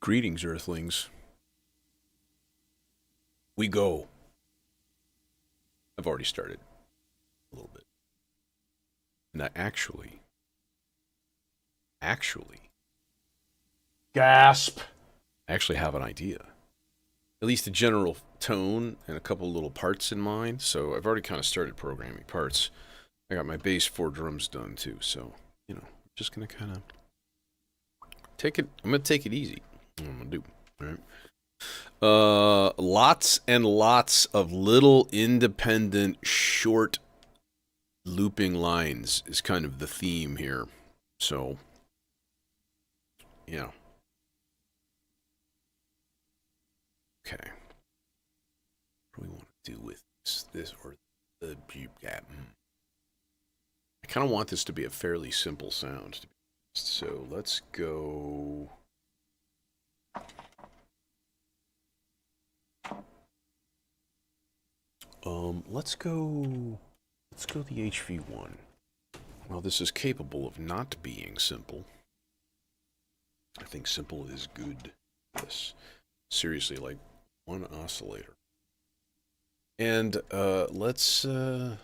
Greetings, Earthlings. We go. I've already started a little bit. And I actually, Gasp. actually have an idea. At least a general tone and a couple little parts in mind. So I've already kind of started programming parts. I got my bass 4 drums done too. So, just going to kind of take it. I'm going to take it easy. What I'm going to do. All right. Lots and lots of little independent short looping lines is kind of the theme here. So, yeah. Okay. What do we want to do with this or the gap? I kind of want this to be a fairly simple sound. So let's go. Let's go. Let's go the HV1. Well, this is capable of not being simple. I think simple is good. Yes. Seriously, like one oscillator. And let's we'll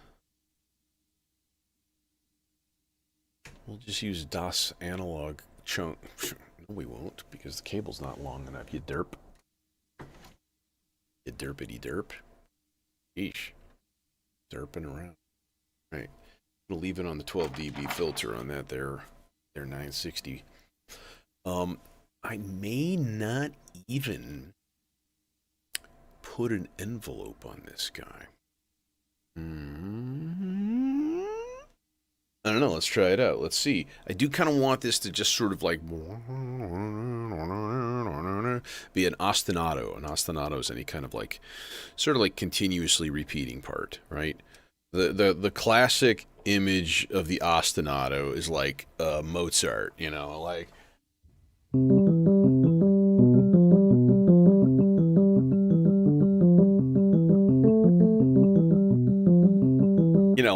just use DOS analog chunk. No, we won't, because the cable's not long enough. You derp. You derpity derp. Eesh. Derping around. Right. We'll leave it on the 12 dB filter on that there 960. I may not even put an envelope on this guy. I don't know. Let's try it out. Let's see. I do kind of want this to just sort of like be an ostinato. An ostinato is any kind of like, sort of like continuously repeating part, right? The classic image of the ostinato is like Mozart, like.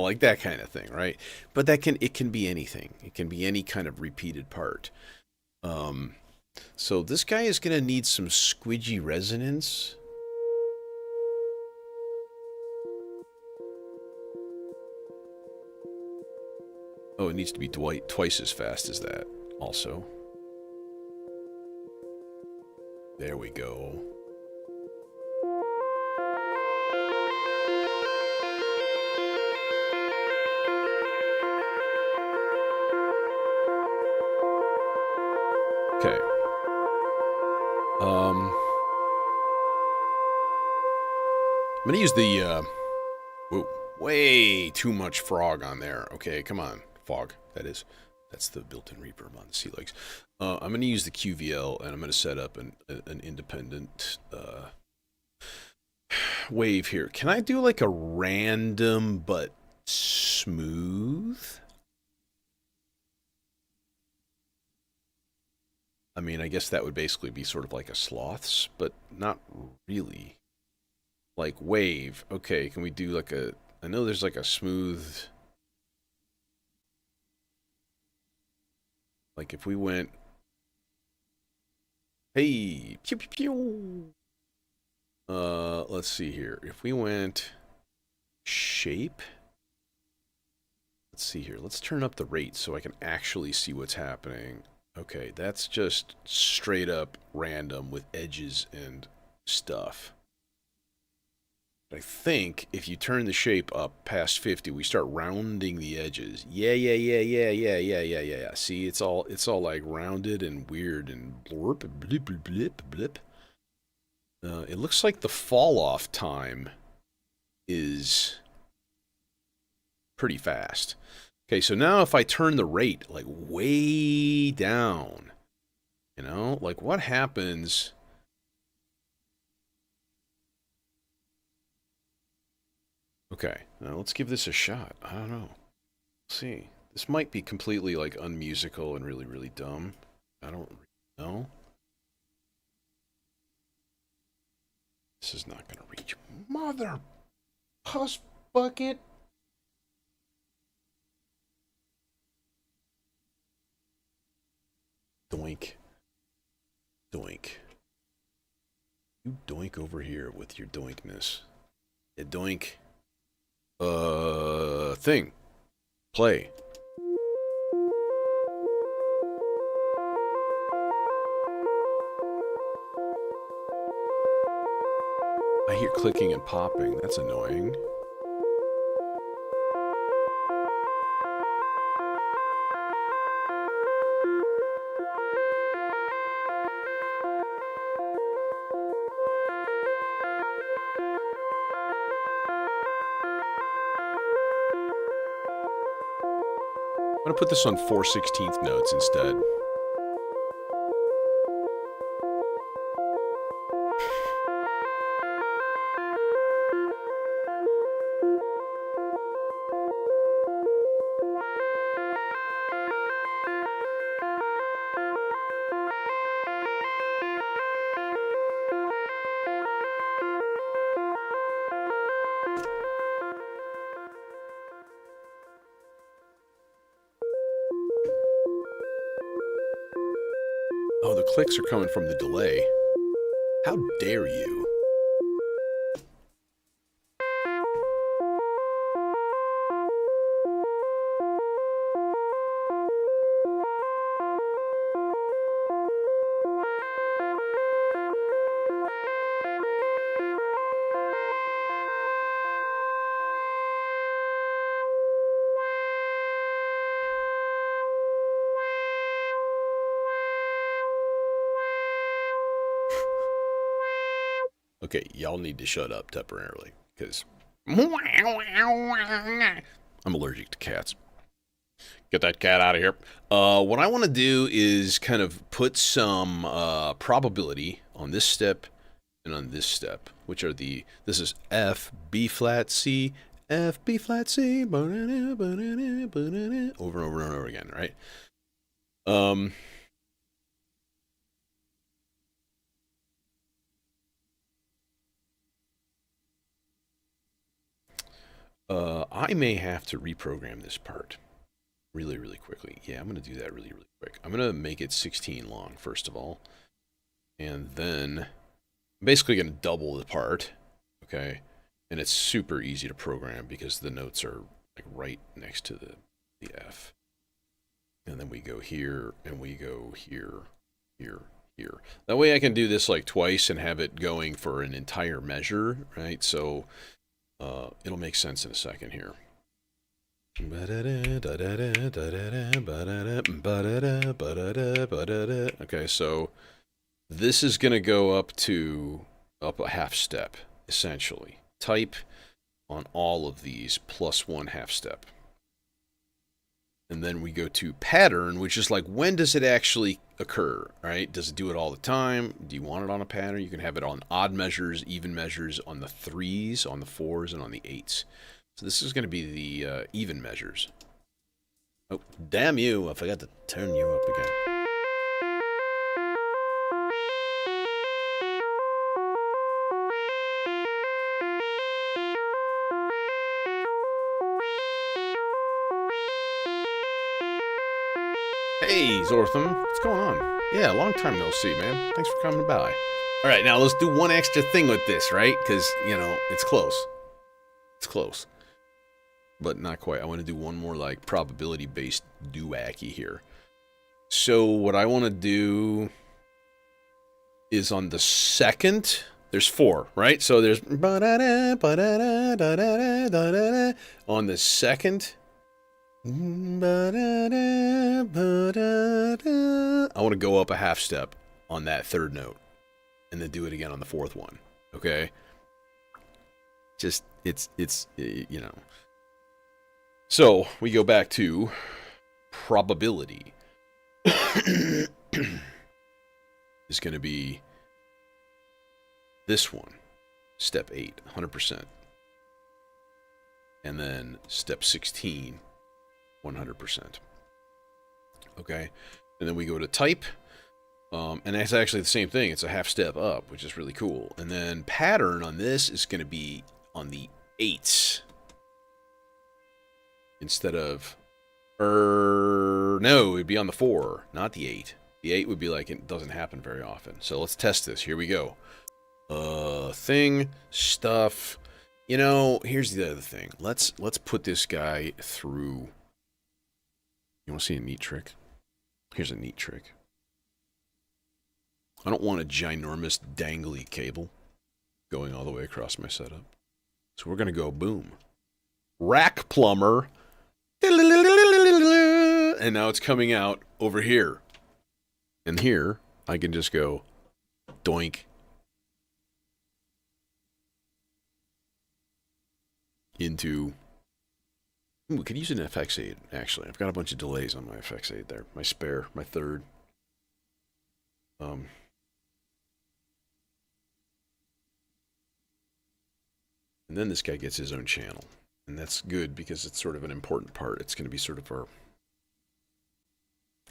Like that kind of thing, right? But it can be anything. It can be any kind of repeated part. So this guy is going to need some squidgy resonance. Oh, it needs to be twice as fast as that also. There we go. Okay. I'm gonna use the whoa, way too much frog on there. Okay, come on, fog. That's the built-in reverb on the C legs. I'm gonna use the QVL and I'm gonna set up an independent wave here. Can I do like a random but smooth? I mean, I guess that would basically be sort of like a sloth's, but not really. Like wave. Okay, can we do like a... I know there's like a smooth... Like if we went... Hey! Pew pew pew! Let's see here. If we went... Shape? Let's see here. Let's turn up the rate so I can actually see what's happening. Okay, that's just straight up random with edges and stuff. I think if you turn the shape up past 50, we start rounding the edges. Yeah. See, it's all like rounded and weird and blurp, blip, blip, blip, blip. It looks like the fall off time is pretty fast. Okay, so now if I turn the rate like way down, like what happens? Okay, now let's give this a shot. I don't know. Let's see. This might be completely like unmusical and really, really dumb. I don't know. This is not gonna reach. Mother puss bucket. Doink. Doink. You doink over here with your doinkness. A doink. Thing. Play. I hear clicking and popping. That's annoying. I'm going to put this on 4/16 notes instead. Oh, the clicks are coming from the delay. How dare you? Okay, y'all need to shut up temporarily, because I'm allergic to cats. Get that cat out of here. What I want to do is kind of put some probability on this step and on this step, which are this is F, B flat, C, F, B flat, C, over and over and over again, right? I may have to reprogram this part really, really quickly. Yeah, I'm going to do that really, really quick. I'm going to make it 16 long, first of all. And then I'm basically going to double the part, okay? And it's super easy to program because the notes are like right next to the F. And then we go here, and we go here, here, here. That way I can do this like twice and have it going for an entire measure, right? So it'll make sense in a second here. Okay, so this is going to go up a half step, essentially. Type on all of these plus 1 half step. And then we go to pattern, which is like, when does it actually occur, right? Does it do it all the time? Do you want it on a pattern? You can have it on odd measures, even measures, on the 3s, on the 4s, and on the 8s. So this is going to be the even measures. Oh, damn you. I forgot to turn you up again. Hey, Zortham. What's going on? Yeah, long time no see, man. Thanks for coming by. All right, now let's do one extra thing with this, right? Because, you know, it's close. It's close. But not quite. I want to do one more, like, probability-based do-wacky here. So what I want to do is on the second... There's 4, right? So there's... On the second... I want to go up a half step on that third note and then do it again on the fourth one. Okay? Just, it's you know. So, we go back to probability. Is going to be this one. Step 8, 100%. And then step 16, 100%. Okay? And then we go to type. And that's actually the same thing. It's a half step up, which is really cool. And then pattern on this is going to be on the 8s. Instead of... no, it'd be on the 4, not the 8. The 8 would be like, it doesn't happen very often. So let's test this. Here we go. Thing, stuff. You know, here's the other thing. Let's put this guy through. You want to see a neat trick? Here's a neat trick. I don't want a ginormous dangly cable going all the way across my setup. So we're going to go boom. Rack plumber. And now it's coming out over here. And here, I can just go doink. Into... Ooh, we could use an FX8, actually. I've got a bunch of delays on my FX8 there. My spare, my third. And then this guy gets his own channel. And that's good because it's sort of an important part. It's going to be sort of our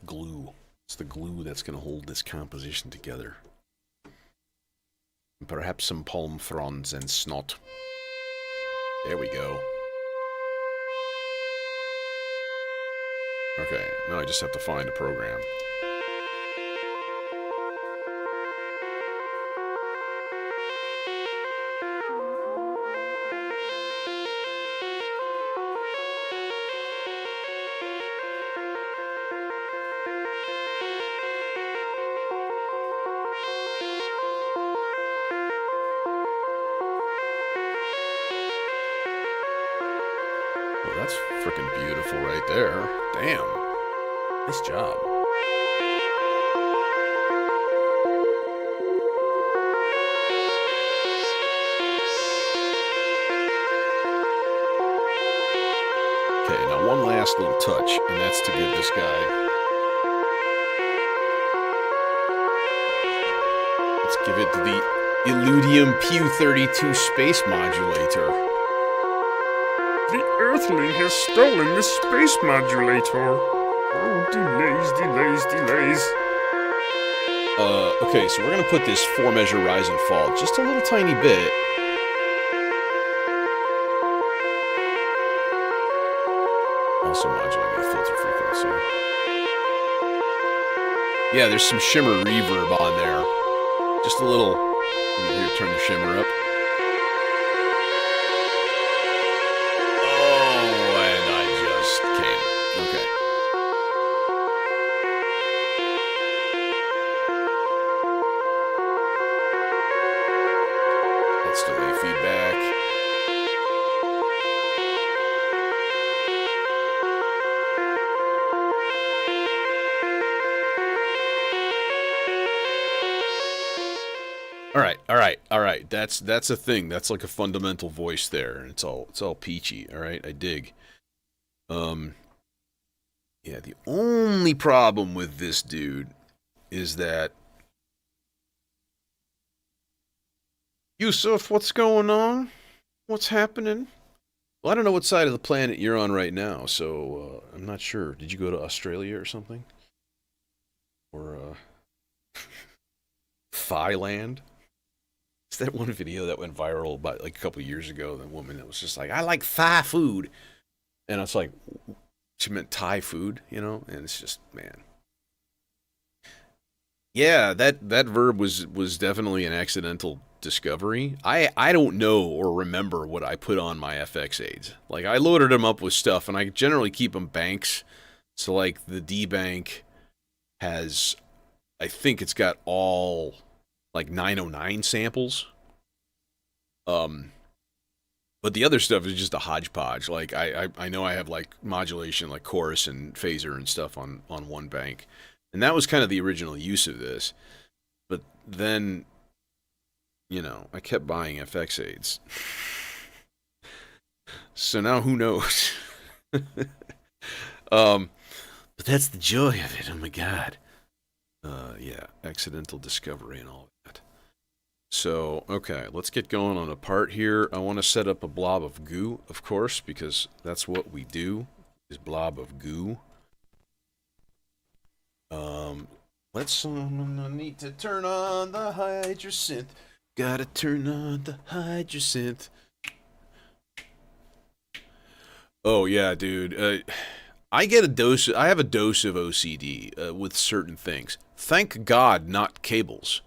glue. It's the glue that's going to hold this composition together. And perhaps some palm fronds and snot. There we go. Okay, now I just have to find a program. Well, that's freaking beautiful right there. Damn. Nice job. Okay, now one last little touch, and that's to give this guy... Let's give it the Illudium Pew 32 space modulator. The Earthling has stolen the space modulator. Oh, delays. Okay, so we're gonna put this 4-measure rise and fall just a little tiny bit. Also modulating the filter frequency. Yeah, there's some shimmer reverb on there. Just a little. Here, turn the shimmer up. Okay. That's delay feedback. All right. That's a thing. That's like a fundamental voice there, and it's all peachy. All right, I dig. Yeah, the only problem with this dude is that... Yusuf, what's going on? What's happening? Well, I don't know what side of the planet you're on right now, so I'm not sure. Did you go to Australia or something? Or, Thailand? It's that one video that went viral about like a couple years ago, the woman that was just like, I like Thai food. And I was like... She meant Thai food, you know, and it's just, man. Yeah, that verb was definitely an accidental discovery. I don't know or remember what I put on my FX8s. Like, I loaded them up with stuff, and I generally keep them banks. So, like, the D bank has, I think it's got all, like, 909 samples. But the other stuff is just a hodgepodge. Like, I know I have, like, modulation, like chorus and phaser and stuff on one bank. And that was kind of the original use of this. But then, you know, I kept buying FX8s. So now who knows? But that's the joy of it. Oh, my God. Yeah, accidental discovery and all that. So, okay, let's get going on a part here. I want to set up a blob of goo, of course, because that's what we do, is blob of goo. Let's, I need to turn on the hydrosynth. Gotta turn on the hydrosynth. Oh, yeah, dude. I get a dose. I have a dose of OCD with certain things. Thank God, not cables.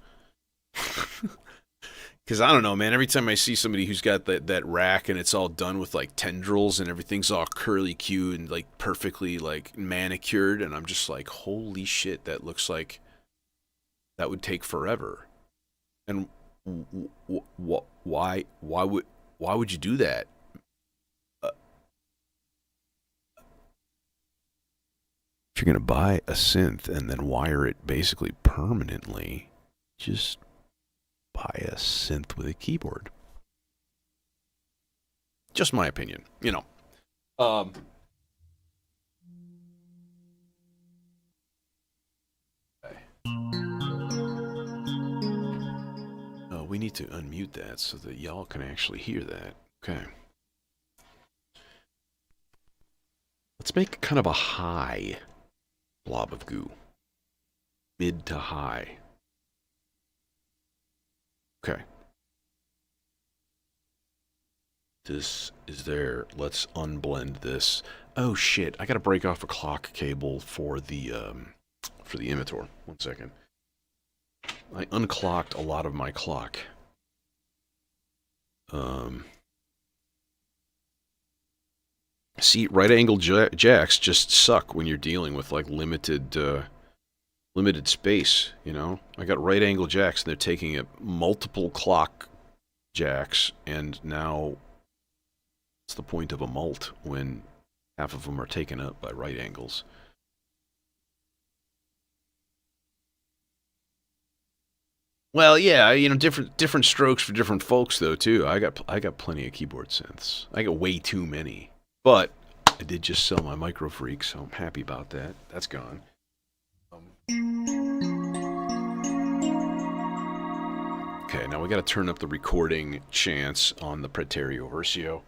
Because I don't know, man. Every time I see somebody who's got that rack and it's all done with like tendrils and everything's all curly Q and like perfectly like manicured, and I'm just like, holy shit, that looks like that would take forever. And why would you do that? If you're gonna buy a synth and then wire it basically permanently, just buy a synth with a keyboard. Just my opinion, you know. We need to unmute that so that y'all can actually hear that. Okay. Let's make kind of a high blob of goo. Mid to high. Okay. This is there. Let's unblend this. Oh shit, I gotta break off a clock cable for the emitter. 1 second. I unclocked a lot of my clock. See, right angle jacks just suck when you're dealing with like limited space, you know? I got right angle jacks and they're taking up multiple clock jacks, and now what's the point of a mult when half of them are taken up by right angles? Well, yeah, you know, different strokes for different folks though too. I got plenty of keyboard synths. I got way too many. But I did just sell my Micro Freak, so I'm happy about that. That's gone. Okay, now we got to turn up the recording chance on the Preterio Versio,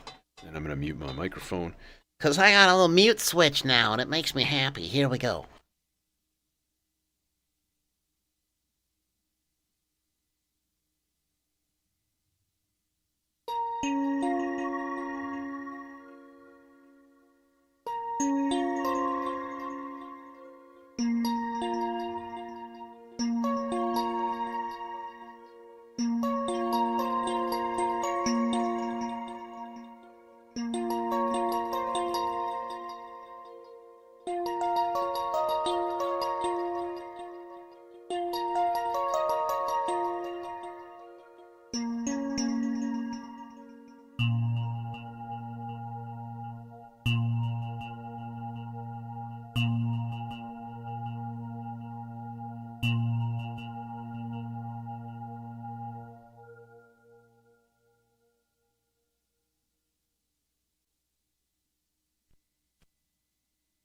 and I'm going to mute my microphone. Because I got a little mute switch now, and it makes me happy. Here we go.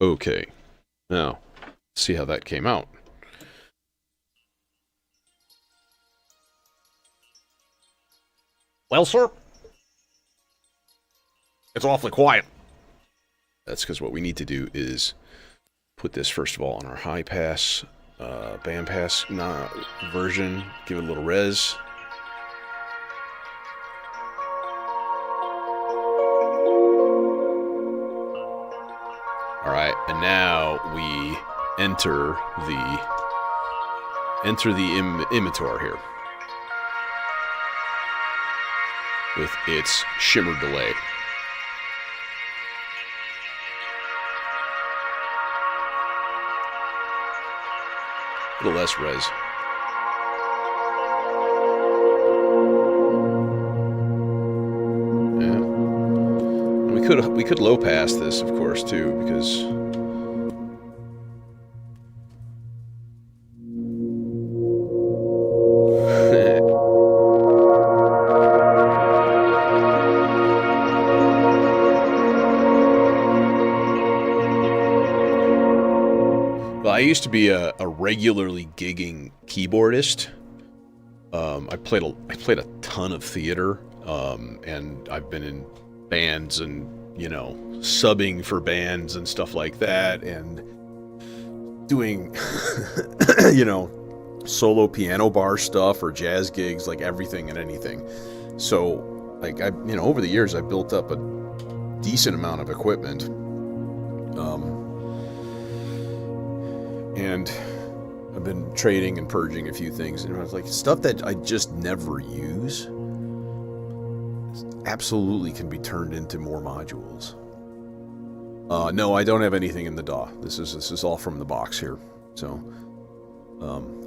Okay, now, let's see how that came out. Well, sir, it's awfully quiet. That's because what we need to do is put this, first of all, on our high pass, band pass version, give it a little res. Alright, and now we enter the emitter here with its shimmer delay. A little less res. We could low pass this, of course, too, because well, I used to be a regularly gigging keyboardist. I played a ton of theater, and I've been in bands and, you know, subbing for bands and stuff like that, and doing, you know, solo piano bar stuff or jazz gigs, like everything and anything. So, like, over the years, I built up a decent amount of equipment. and I've been trading and purging a few things, and I was like, stuff that I just never use absolutely can be turned into more modules. No, I don't have anything in the DAW. This is all from the box here. So,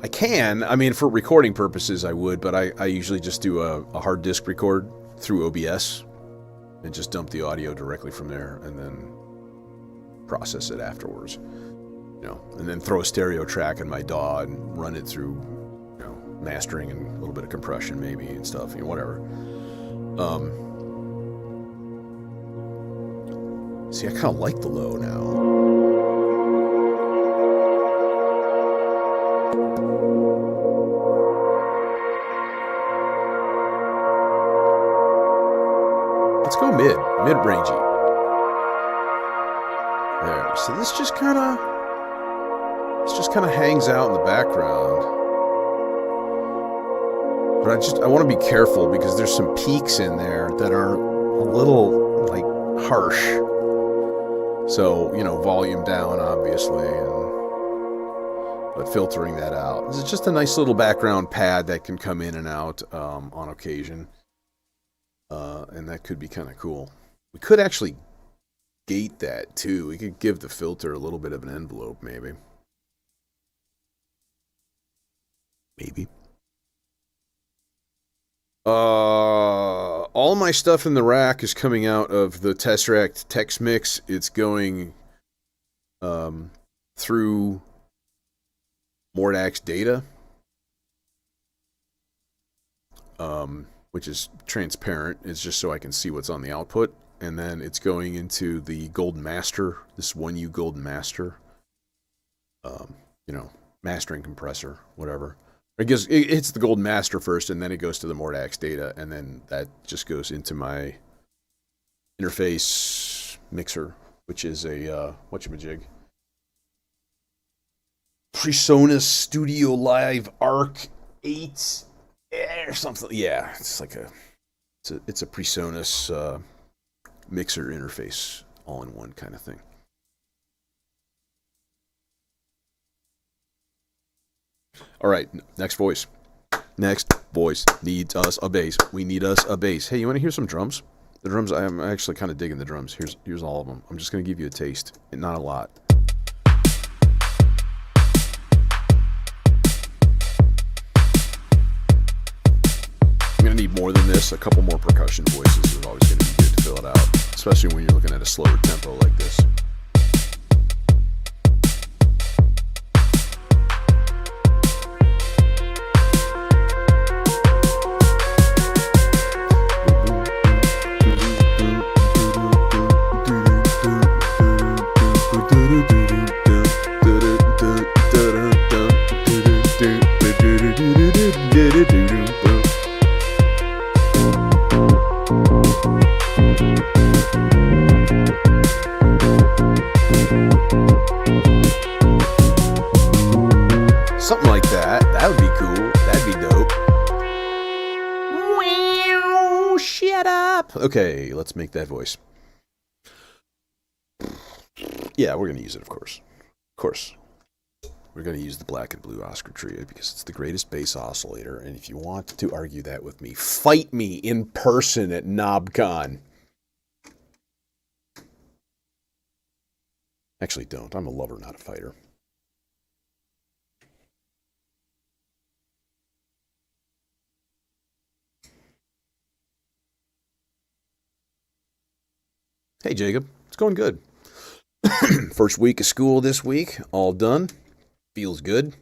I can. I mean, for recording purposes, I would, but I usually just do a hard disk record through OBS and just dump the audio directly from there, and then process it afterwards. You know, and then throw a stereo track in my DAW and run it through, you know, mastering and a little bit of compression maybe and stuff, you know, whatever. See, I kind of like the low now. Let's go mid-rangey. There, so this just kind of hangs out in the background. But I want to be careful because there's some peaks in there that are a little, like, harsh. So, you know, volume down, obviously, but filtering that out. This is just a nice little background pad that can come in and out on occasion. And that could be kind of cool. We could actually gate that, too. We could give the filter a little bit of an envelope, maybe. Maybe. All my stuff in the rack is coming out of the Tesseract Text Mix. It's going through Mordax data, which is transparent. It's just so I can see what's on the output. And then it's going into the Golden Master, this 1U Golden Master, you know, mastering compressor, whatever. It hits the Golden Master first, and then it goes to the Mordax data, and then that just goes into my interface mixer, which is a, whatchamajig? PreSonus Studio Live Arc 8 or something. Yeah, it's like it's a PreSonus mixer interface, all-in-one kind of thing. All right, next voice. Next voice needs us a bass. We need us a bass. Hey, you want to hear some drums? The drums, I'm actually kind of digging the drums. Here's all of them. I'm just going to give you a taste, and not a lot. I'm going to need more than this. A couple more percussion voices is always going to be good to fill it out, especially when you're looking at a slower tempo like this. Something like that. That would be cool. That'd be dope. Wow, shut up. Okay, let's make that voice. Yeah, we're going to use it, of course. Of course. We're going to use the black and blue Oscar Trio because it's the greatest bass oscillator. And if you want to argue that with me, fight me in person at KnobCon. Actually, don't. I'm a lover, not a fighter. Hey, Jacob. It's going good. First week of school this week. All done. Feels good.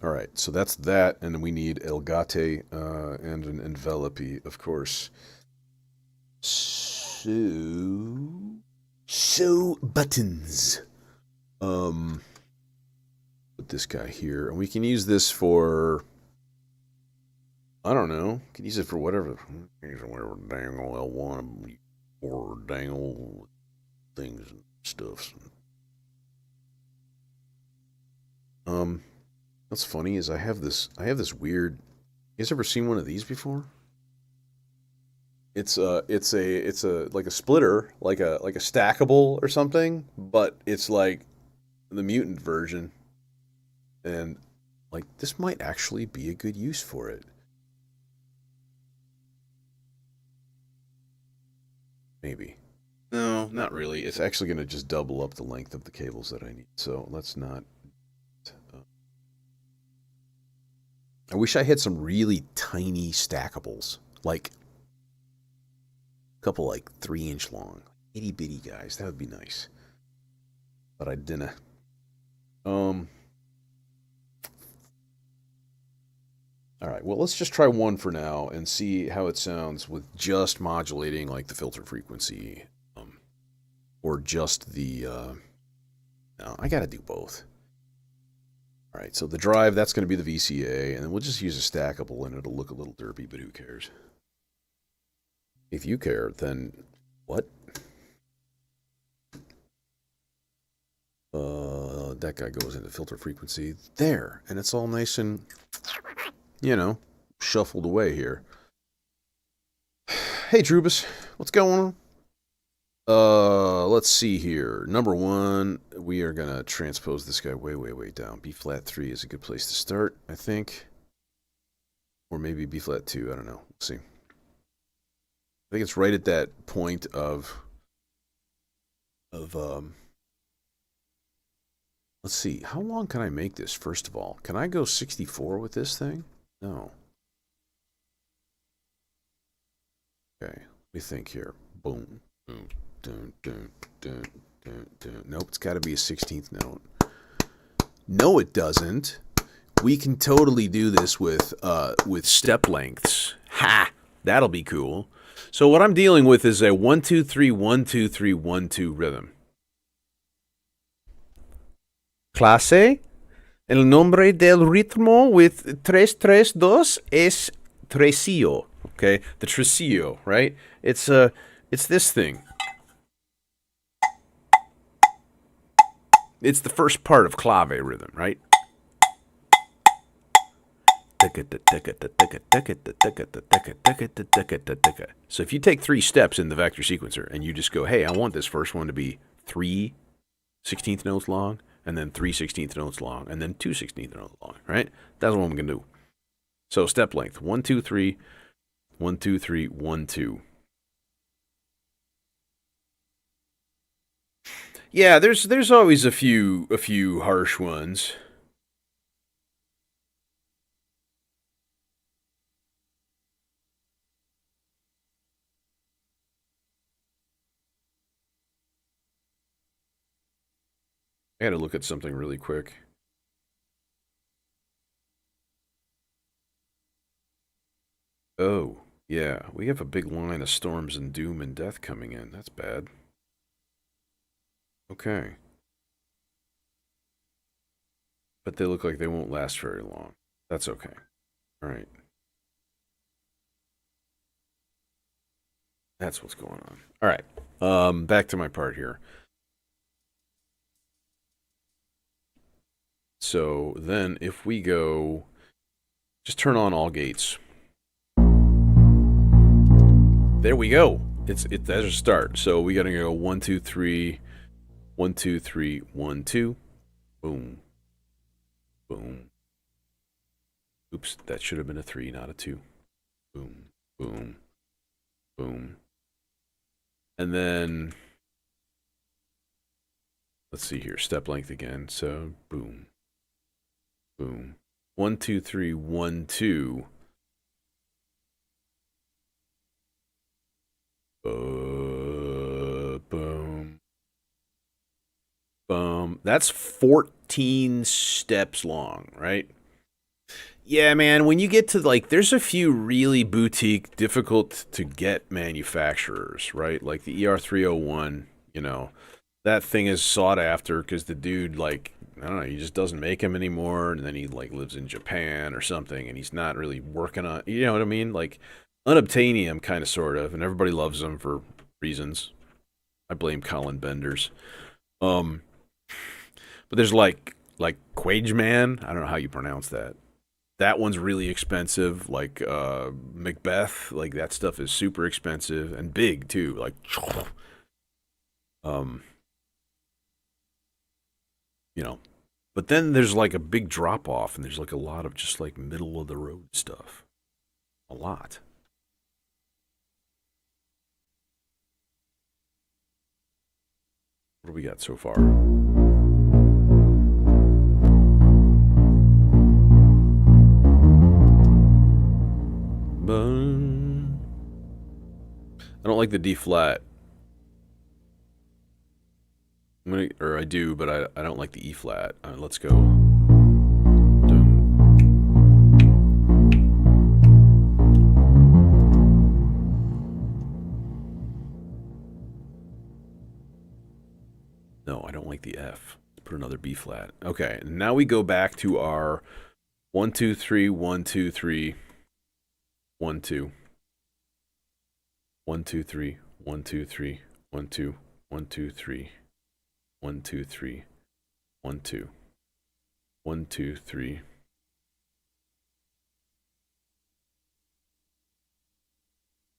All right, so that's that, and then we need Elgato and an envelope, of course. So buttons. Put this guy here, and we can use this for, I don't know, can use it for whatever dangle L1 or dangle things and stuff. What's funny is I have this weird, you guys ever seen one of these before? it's a like a splitter, like a stackable or something, but it's like the mutant version, and like this might actually be a good use for it. Maybe. No, not really. It's actually going to just double up the length of the cables that I need. So let's not. I wish I had some really tiny stackables, like a couple like 3-inch long, itty bitty guys. That would be nice. But I didn't. All right. Well, let's just try one for now and see how it sounds with just modulating like the filter frequency, or just the. No, I got to do both. All right, so the drive, that's going to be the VCA, and then we'll just use a stackable, and it'll look a little derpy, but who cares? If you care, then what? That guy goes into filter frequency there, and it's all nice and, shuffled away here. Hey, Drubus, what's going on? Let's see here. Number one, we are gonna transpose this guy way, way, way down. B flat 3 is a good place to start, I think. Or maybe B flat 2, I don't know. Let's see. I think it's right at that point of let's see. How long can I make this, first of all? Can I go 64 with this thing? No. Okay, let me think here. Boom. Boom. Dun, dun, dun, dun, dun. Nope, it's got to be a 16th note. No, it doesn't. We can totally do this with step lengths. Ha! That'll be cool. So what I'm dealing with is a 1 2 3 1 2 3 1 2 rhythm. Clase, el nombre del ritmo with 3 3 2 es tresillo. Okay, the tresillo, right? It's this thing. It's the first part of clave rhythm, right? So if you take 3 steps in the vector sequencer and you just go, hey, I want this first one to be 3 16th notes long, and then 3 16th notes long, and then 2 16th notes long, right? That's what I'm going to do. So step length, 1 2 3 1 2 3 1 2. Yeah, there's always a few harsh ones. I got to look at something really quick. Oh, yeah, we have a big line of storms and doom and death coming in. That's bad. Okay. But they look like they won't last very long. That's okay. All right. That's what's going on. All right. Back to my part here. So then if we go, just turn on all gates. There we go. That's a start. So we got to go 1 2 3 1 2 3 1 2. Boom. Boom. Oops, that should have been a 3, not a 2. Boom. Boom. Boom. And then let's see here, step length again. So boom. Boom. 1 2 3 1 2. Boom. Boom. That's 14 steps long, right? Yeah, man, when you get to, like, there's a few really boutique, difficult to get manufacturers, right? Like the ER301, that thing is sought after because the dude, like, I don't know, he just doesn't make them anymore, and then he, like, lives in Japan or something, and he's not really working on, you know what I mean? Like, unobtainium, kind of, sort of, and everybody loves them for reasons. I blame Colin Benders. But there's, like Quage Man, I don't know how you pronounce that. That one's really expensive. Like Macbeth, like that stuff is super expensive and big too. Like, um, you know. But then there's like a big drop off, and there's like a lot of just like middle of the road stuff. A lot. What do we got so far? I don't like the D flat. Or I do, but I don't like the E flat. Let's go. No, I don't like the F. Let's put another B flat. Okay, now we go back to our 1 2 3 1 2 3 1 2 1 2 3 1 2 3 1 2 1 2 3 1 2 3 1 2 1 2 3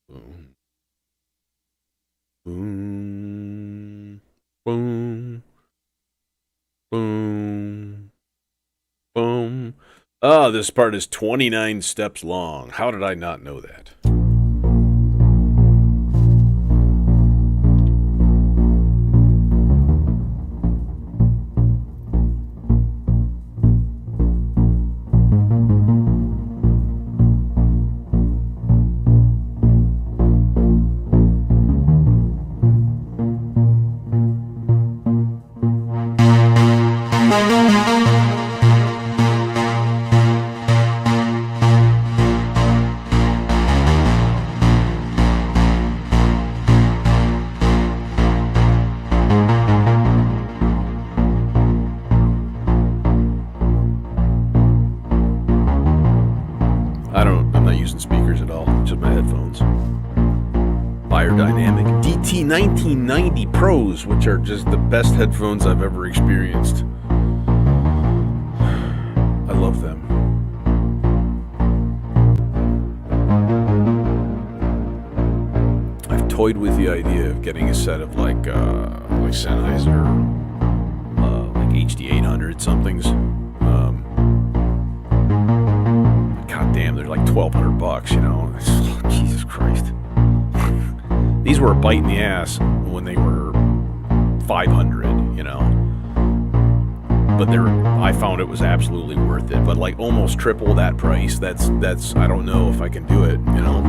boom boom boom boom boom. Oh, this part is 29 steps long. How did I not know that? I'm not using speakers at all, just my headphones. Biodynamic DT 1990 Pros, which are just the best headphones I've ever experienced. I love them. I've toyed with the idea of getting a set of like Sennheiser, like HD 800 somethings. God damn, they're like $1,200, you know. Jesus Christ. These were a bite in the ass when they were $500, you know. But I found it was absolutely worth it. But like almost triple that price. That's I don't know if I can do it, you know.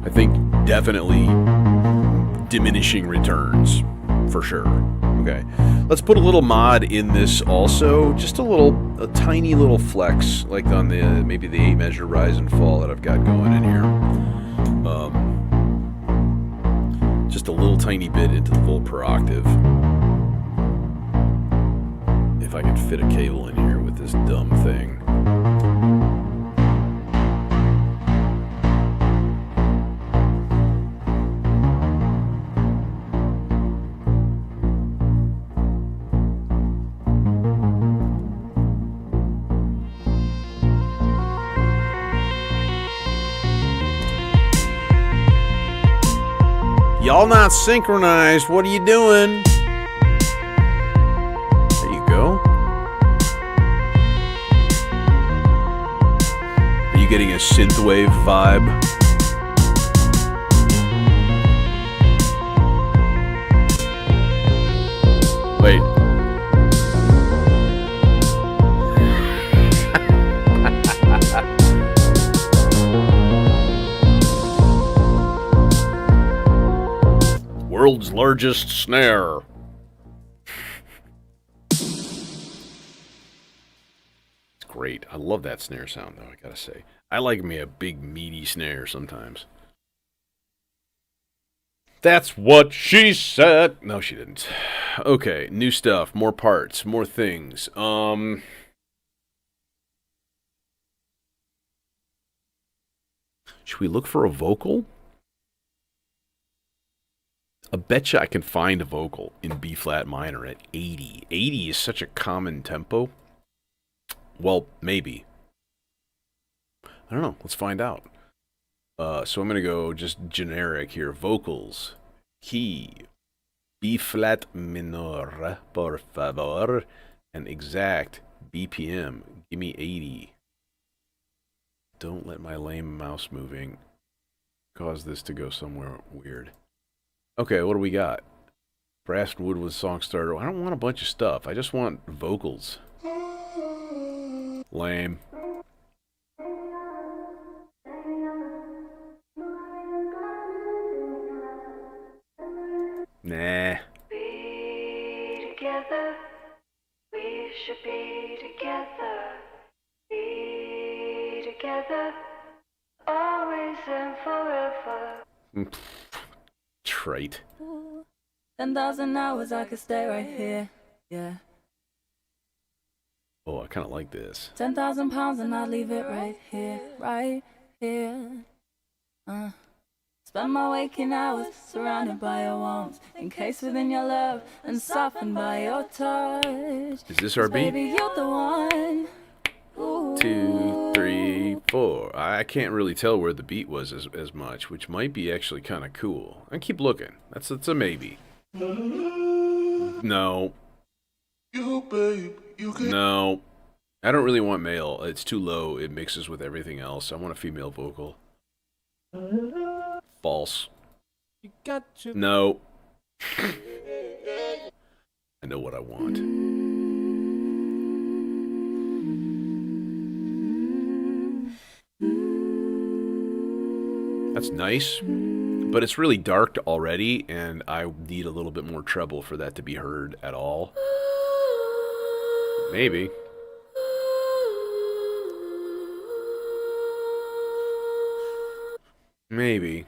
I think definitely diminishing returns for sure. Okay, let's put a little mod in this also, just a tiny little flex, like on the maybe the 8 measure rise and fall that I've got going in here. Just a little tiny bit into the full per octave. If I can fit a cable in here with this dumb thing. Y'all not synchronized. What are you doing? There you go. Are you getting a synthwave vibe? Wait. World's largest snare. It's great. I love that snare sound, though, I gotta say. I like me a big, meaty snare sometimes. That's what she said. No, she didn't. Okay, new stuff, more parts, more things. Should we look for a vocal? I betcha I can find a vocal in B flat minor at 80. 80 is such a common tempo. Well, maybe. I don't know. Let's find out. So I'm going to go just generic here. Vocals. Key. B flat minor, por favor. And exact BPM. Give me 80. Don't let my lame mouse moving cause this to go somewhere weird. Okay, what do we got? Brass and wood with song starter. I don't want a bunch of stuff. I just want vocals. Lame. Nah. Be together. We should be together. Be together. Always and forever. Trite. 10,000 hours I could stay right here, yeah. Oh, I kind of like this. 10,000 pounds and I'd leave it right here, right here. Spend my waking hours surrounded by your warmth, encased within your love and softened by your touch. Is this our beat? Baby, you're the one. Ooh. 2, 3, 4. I can't really tell where the beat was as much, which might be actually kind of cool. I keep looking. That's a maybe. No. No. I don't really want male. It's too low. It mixes with everything else. I want a female vocal. False. No. I know what I want. That's nice, but it's really dark already, and I need a little bit more treble for that to be heard at all. Maybe. Maybe.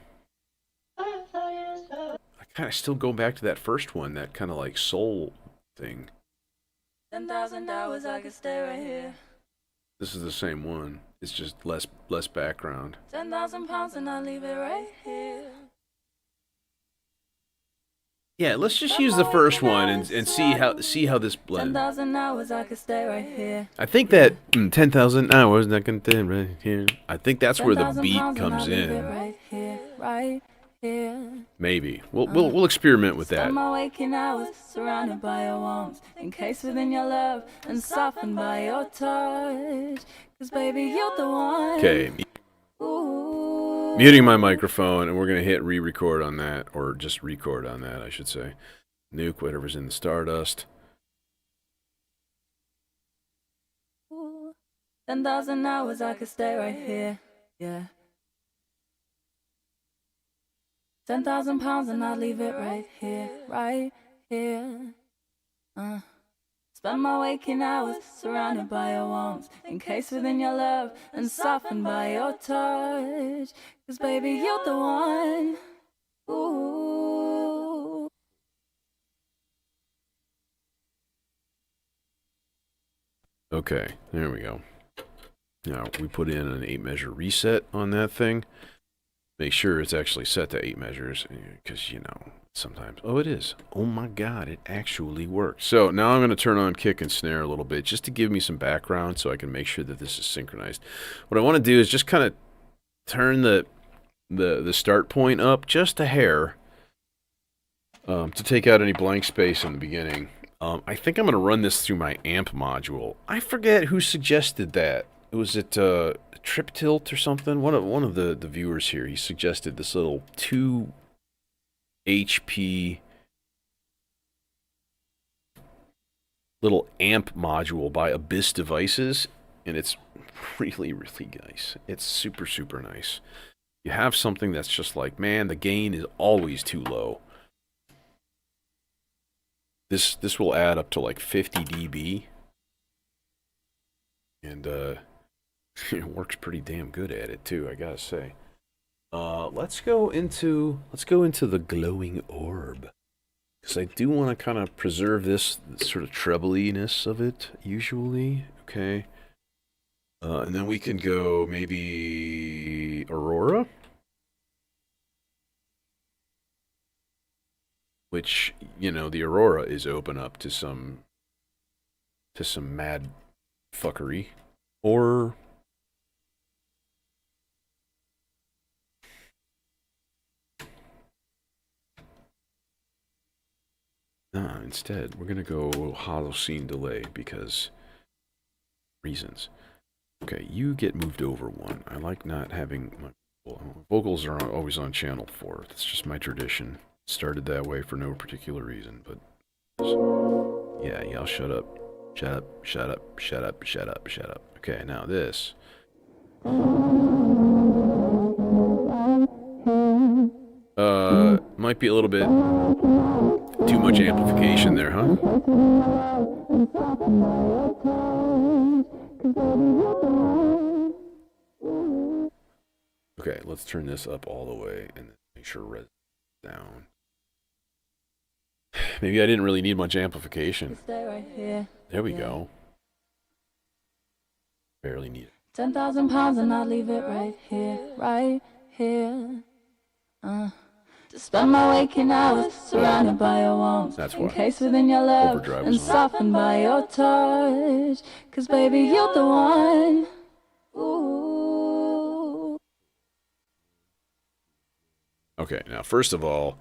I kind of still go back to that first one, that kind of like soul thing. 10,000 hours I could stay right here. This is the same one. It's just less background. 10,000 pounds and I'll leave it right here. Yeah, let's just use the first one and see how this blends. 10,000 hours I could stay right here. I think that 10,000 hours I can stay right here. I think that's where the 10,000 beat pounds and comes I'll leave it in. right here, right here. Maybe we'll experiment with that. Spend my waking hours surrounded by your warmth, encased within your love and softened by your touch. 'Cause baby, you're the one. Okay, Ooh. muting my microphone, and we're gonna hit re-record on that, or just record on that, I should say. Nuke whatever's in the Stardust. 10,000 hours I could stay right here, yeah. 10,000 pounds and I'd leave it right here, right here. Spend my waking hours surrounded by your warmth, encased within your love and softened by your touch. 'Cause baby, you're the one. Ooh. Okay, there we go. Now we put in an 8-measure reset on that thing. Make sure it's actually set to 8 measures, because, you know, sometimes... Oh, it is. Oh my god, it actually works. So now I'm going to turn on kick and snare a little bit, just to give me some background so I can make sure that this is synchronized. What I want to do is just kind of turn the start point up just a hair to take out any blank space in the beginning. I think I'm going to run this through my amp module. I forget who suggested that. Was it Trip Tilt or something? One of the viewers here, he suggested this little 2 HP little amp module by Abyss Devices, and it's really, really nice. It's super, super nice. You have something that's just like, man, the gain is always too low. This will add up to like 50 dB, and it works pretty damn good at it too, I gotta say. Let's go into the glowing orb, because I do want to kind of preserve this sort of trebliness of it usually. Okay, and then we can go maybe Aurora. which, you know, the Aurora is open up to some mad fuckery, or instead we're gonna go Holocene delay because reasons. Okay, you get moved over one. I like not having my vocals are always on channel 4. That's just my tradition. Started that way for no particular reason, but yeah, y'all shut up. Shut up, shut up, shut up, shut up, shut up. Okay, now this. Might be a little bit too much amplification there, huh? Okay, let's turn this up all the way and make sure res down. Maybe I didn't really need much amplification. Stay right here. There we go. Barely need it. 10,000 pounds and I'll leave it right here, right here. To spend my waking hours surrounded by your warmth, That's why. encased within your love Overdrive and was on. softened by your touch. 'Cause baby, you're the one. Ooh. Okay, now first of all,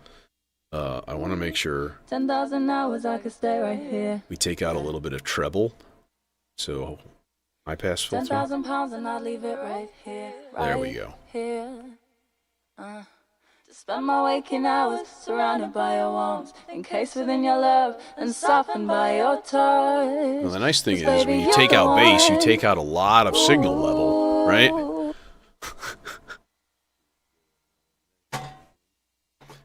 I want to make sure 10,000 hours I could stay right here. we take out a little bit of treble. So, high pass filter. 10,000 pounds and I'll leave it right here, right There we go. here. To spend my waking hours surrounded by your warmth, encased within your love and softened by your touch. Well, the nice thing is, 'Cause when baby, you you're take the out bass, you one. take out a lot of signal level, right? Ooh.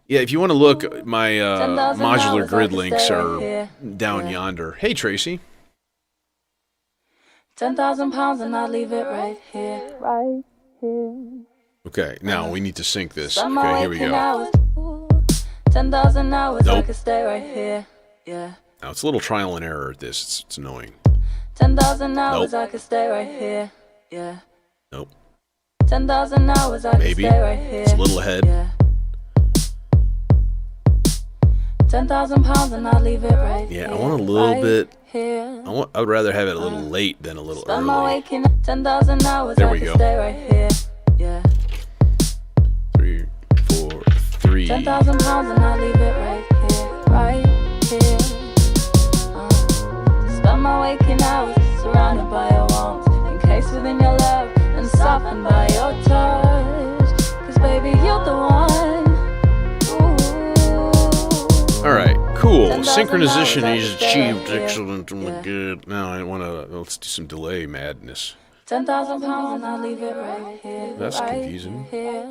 Yeah, if you want to look, my 10,000 modular hours grid I could links stay are right here. down Yeah. yonder. Hey, Tracy. 10,000 pounds and I'll leave it right here, right here. Okay, now we need to sync this. Spend my Okay, here we waking go. hours. Ooh. 10,000 hours I Nope. could stay right here. Yeah. Now, it's a little trial and error at this. It's annoying. 10,000 hours Nope. I could stay right here. Yeah. Nope. 10,000 hours I Maybe. could stay right here. It's a little ahead. Yeah. 10,000 pounds and I'll leave it right Yeah, here. I want a little right bit. Here. I would rather have it a little late than a little Spend my early. waking 10,000 hours There I we could go. stay right here. Yeah. 3, 4, 3. 10,000 pounds and I'll leave it right here, right here. Spend my waking hours surrounded by your warmth, encased within your love and softened by your touch. 'Cause baby, you're the one. Ooh. All right, cool. 10,000 Synchronization hours is I could stay achieved. right here. Excellent. Yeah. Good. Now I want to. Let's do some delay madness. 10,000 pounds and I'll leave it right here. That's right confusing. Here.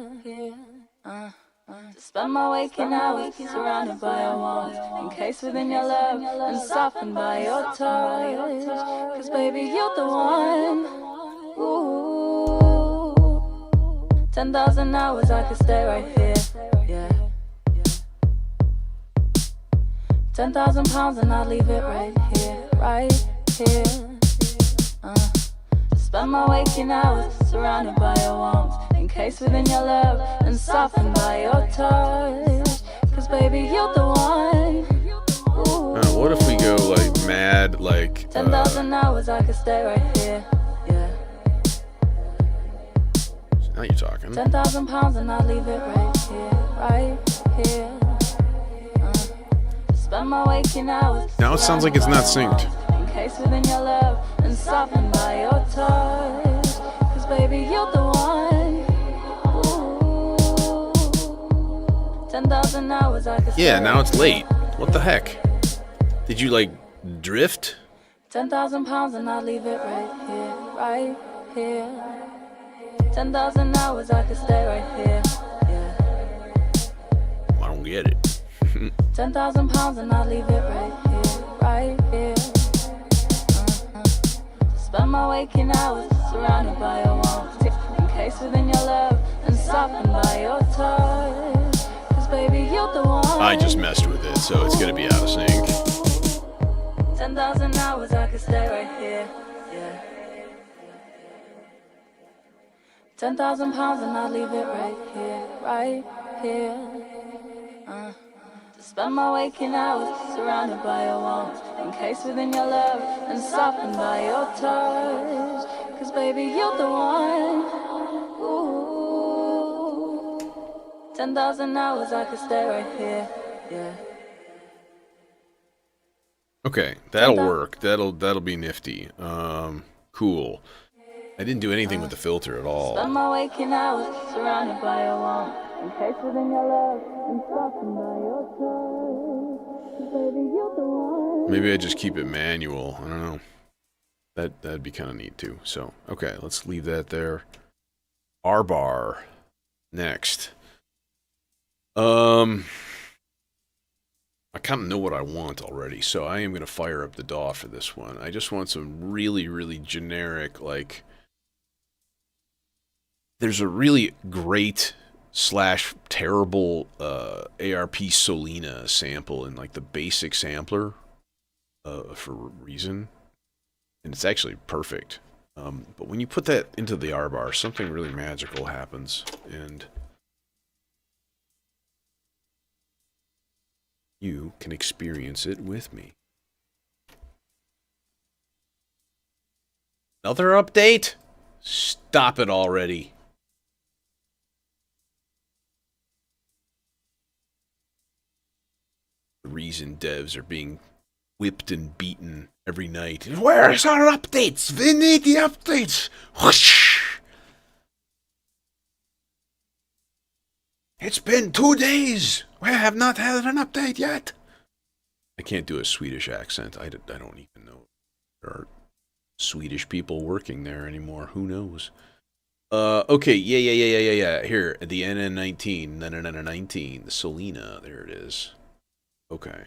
To spend my waking hours surrounded by your warmth, encased within your love and softened by your touch. 'Cause baby, you're the one. Ooh. 10,000 hours I could stay right here. Yeah. 10,000 pounds and I'll leave it right here, right here. To spend my waking hours surrounded by your warmth, encased within your love and softened by your touch. 'Cause baby, you're the one. Ooh. What if we go like mad, like 10,000 hours I could stay right here. Yeah. now you're talking. 10,000 pounds and I'll leave it right here, right here. Spend my waking hours. Now it sounds like it's not synced. Encased within your love and softened by your touch. 'Cause baby, you're the one. Ooh. 10,000 hours I could stay Yeah, now right it's late. What the heck? Did you like drift? 10,000 pounds and I'll leave it right here, right here. 10,000 hours I could stay right here. Yeah. I don't get it. 10,000 pounds and I'll leave it right here, right here. Spend my waking hours surrounded by your warmth, encased within your love and softened by your touch. 'Cause baby, you're the one. I just messed with it, so it's gonna be out of sync. 10,000 hours I could stay right here. Yeah. 10,000 pounds and I'll leave it right here, right here. To Spend my waking hours surrounded by your warmth, encased within your love and softened by your touch. Cause baby, you're the one. Ooh. 10,000 hours I could stay right here. Yeah. Okay, that'll work. That'll be nifty. Cool. I didn't do anything with the filter at all. Spend my waking hours surrounded by your warmth, encased within your love and softened by your touch. Baby, you're the one. Maybe I just keep it manual. I don't know. That'd be kind of neat too. So, okay, let's leave that there. R bar. Next. I kind of know what I want already, so I am going to fire up the DAW for this one. I just want some really, really generic, like... There's a really great / terrible ARP Solina sample in, like, the basic sampler for Reason. And it's actually perfect. But when you put that into the R bar, something really magical happens, and... you can experience it with me. Another update? Stop it already. The reason devs are being whipped and beaten every night. Where's our updates? We need the updates. Whoosh. It's been 2 days. We have not had an update yet. I can't do a Swedish accent. I don't even know. There are Swedish people working there anymore. Who knows? Okay, yeah. Here, the NN19, the Solina. There it is. Okay.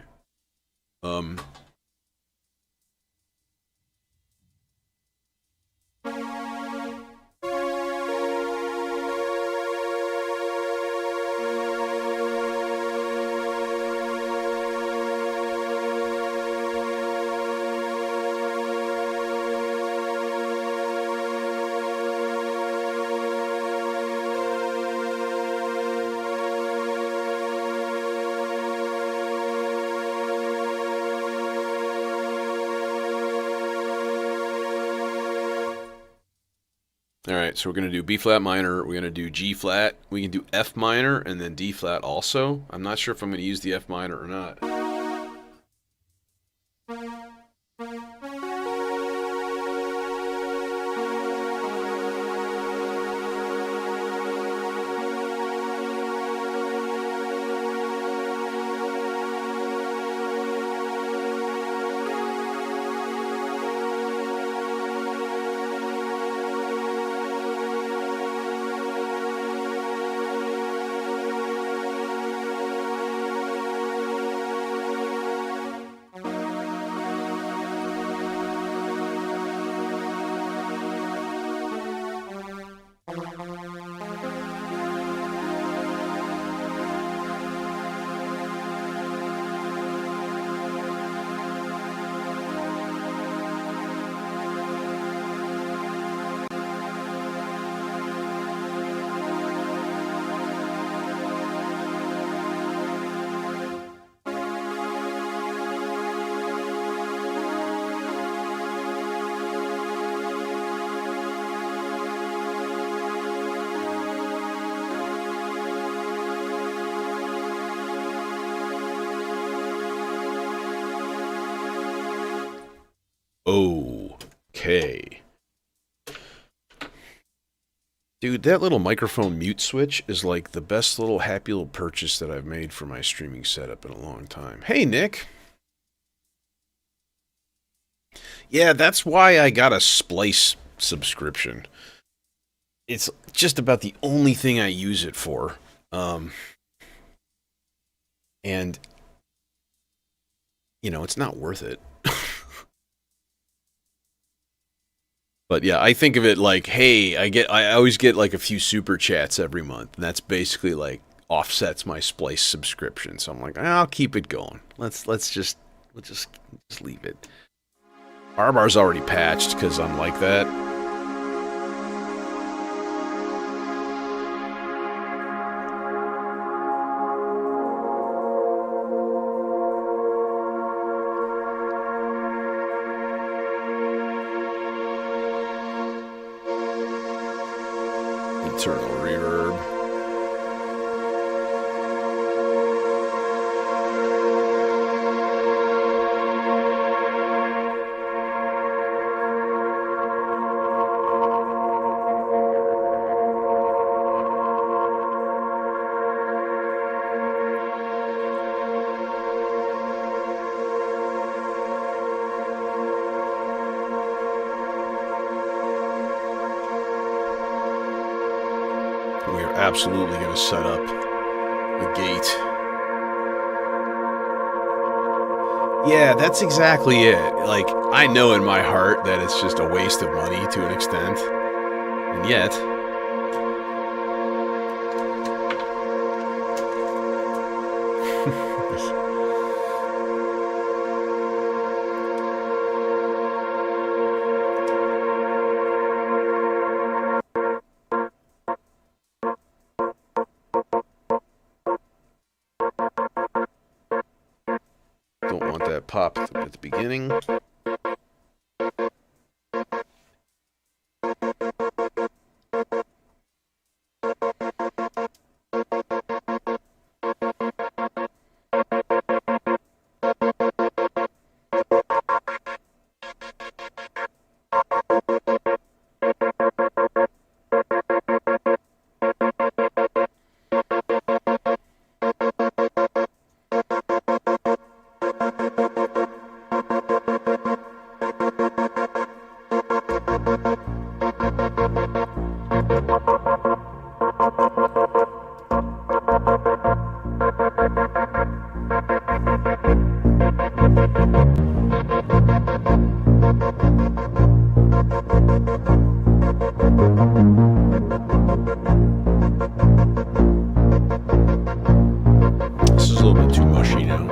Alright, so we're going to do B flat minor, we're going to do G flat, we can do F minor, and then D flat also. I'm not sure if I'm going to use the F minor or not. Okay. Dude, that little microphone mute switch is like the best little happy little purchase that I've made for my streaming setup in a long time. Hey, Nick. Yeah, that's why I got a Splice subscription. It's just about the only thing I use it for. And, you know, it's not worth it. But yeah, I think of it like, hey, I always get like a few super chats every month, and that's basically like offsets my Splice subscription. So I'm like, I'll keep it going. We'll just leave it. R-bar's already patched because I'm like that. Internal reverb. We are absolutely going to set up the gate. Yeah, that's exactly it. Like, I know in my heart that it's just a waste of money to an extent. And yet... Don't want that pop at the beginning. This is a little bit too mushy now.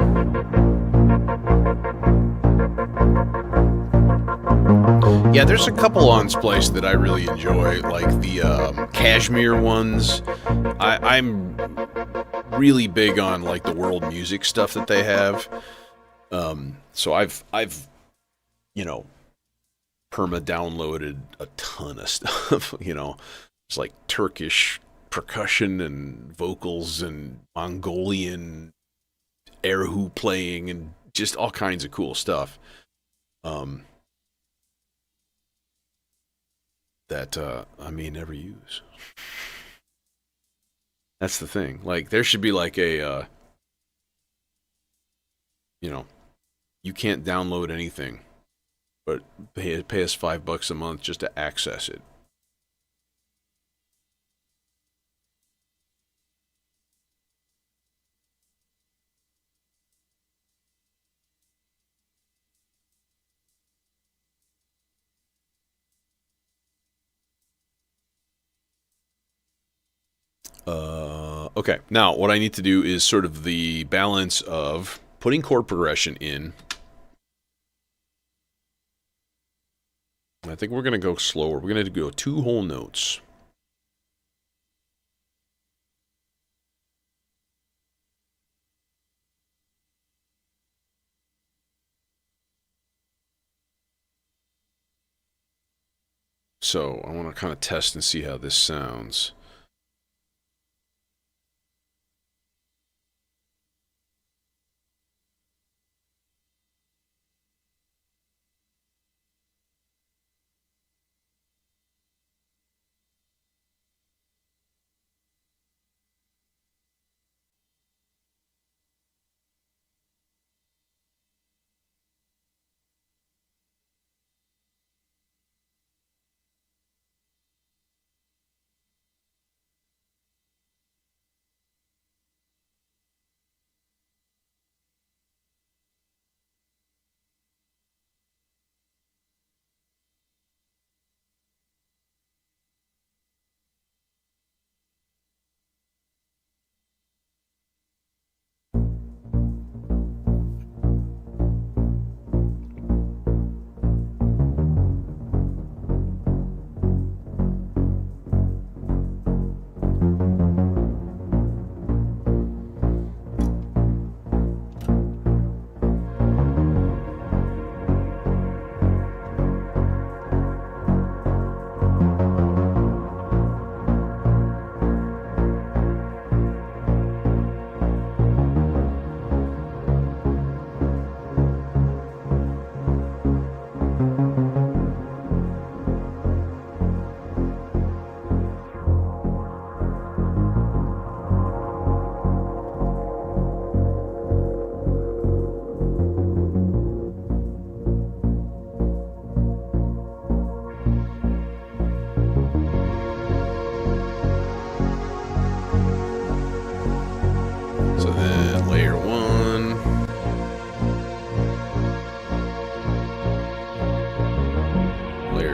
Yeah, there's a couple on Splice that I really enjoy, like the Cashmere ones. I'm really big on like the world music stuff that they have. So I've you know, perma downloaded a ton of stuff. You know, it's like Turkish percussion and vocals and Mongolian erhu playing and just all kinds of cool stuff. That I may never use. That's the thing. Like, there should be like a, you know, you can't download anything, but pay us $5 a month just to access it. Okay, now what I need to do is sort of the balance of putting chord progression in. I think we're going to go slower. We're going to go 2 whole notes. So I want to kind of test and see how this sounds.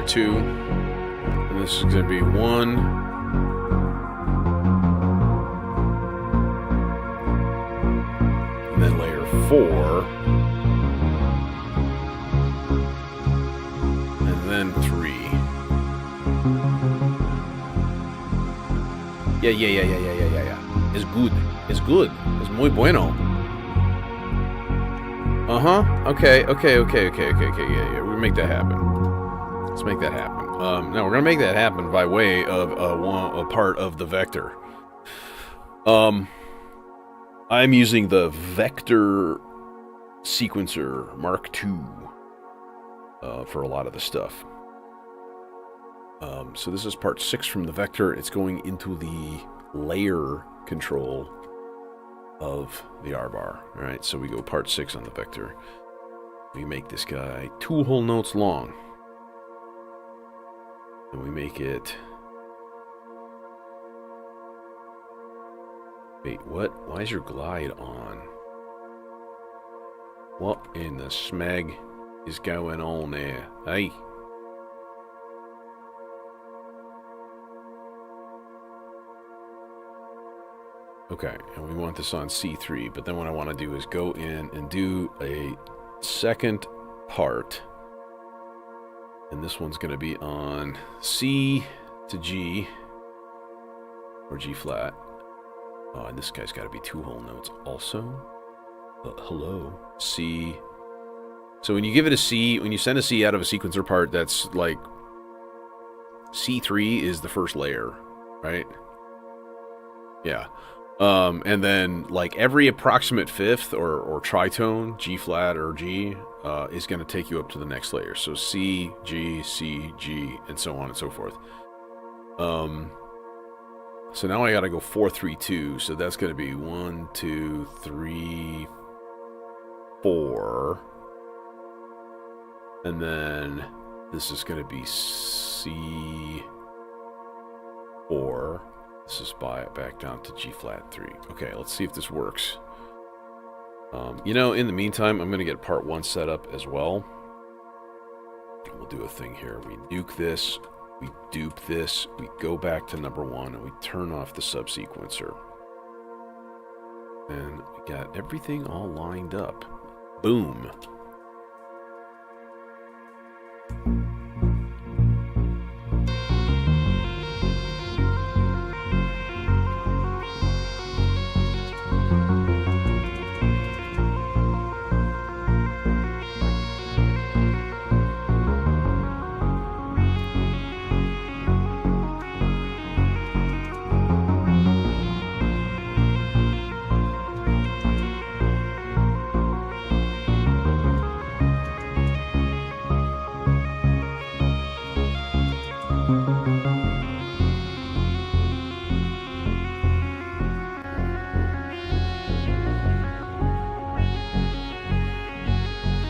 layer 2. And this is going to be 1. And then layer 4. And then 3. Yeah. It's good. It's good. It's muy bueno. Okay. Yeah. We'll make that happen. Let's make that happen. Now we're gonna make that happen by way of a part of the vector. I'm using the vector sequencer Mark II for a lot of the stuff. So this is part 6 from the vector. It's going into the layer control of the R-bar. Alright, so we go part 6 on the vector. We make this guy 2 whole notes long. And we make it... Wait, what? Why is your glide on? What in the smeg is going on there? Hey? Okay, and we want this on C3, but then what I want to do is go in and do a second part. And this one's going to be on C to G, or G flat. Oh, and this guy's got to be 2 whole notes also. Hello, C. So when you give it a C, when you send a C out of a sequencer part, that's like C3 is the first layer, right? Yeah. And then like every approximate fifth or tritone, G flat or G, is going to take you up to the next layer. So C, G, and so on and so forth. So now I got to go 4, 3, 2. So that's going to be 1, 2, 3, 4. And then this is going to be C4. This is back down to G flat 3. Okay, let's see if this works. You know, in the meantime, I'm going to get part 1 set up as well. We'll do a thing here. We nuke this, we dupe this, we go back to number 1, and we turn off the subsequencer. And we got everything all lined up. Boom.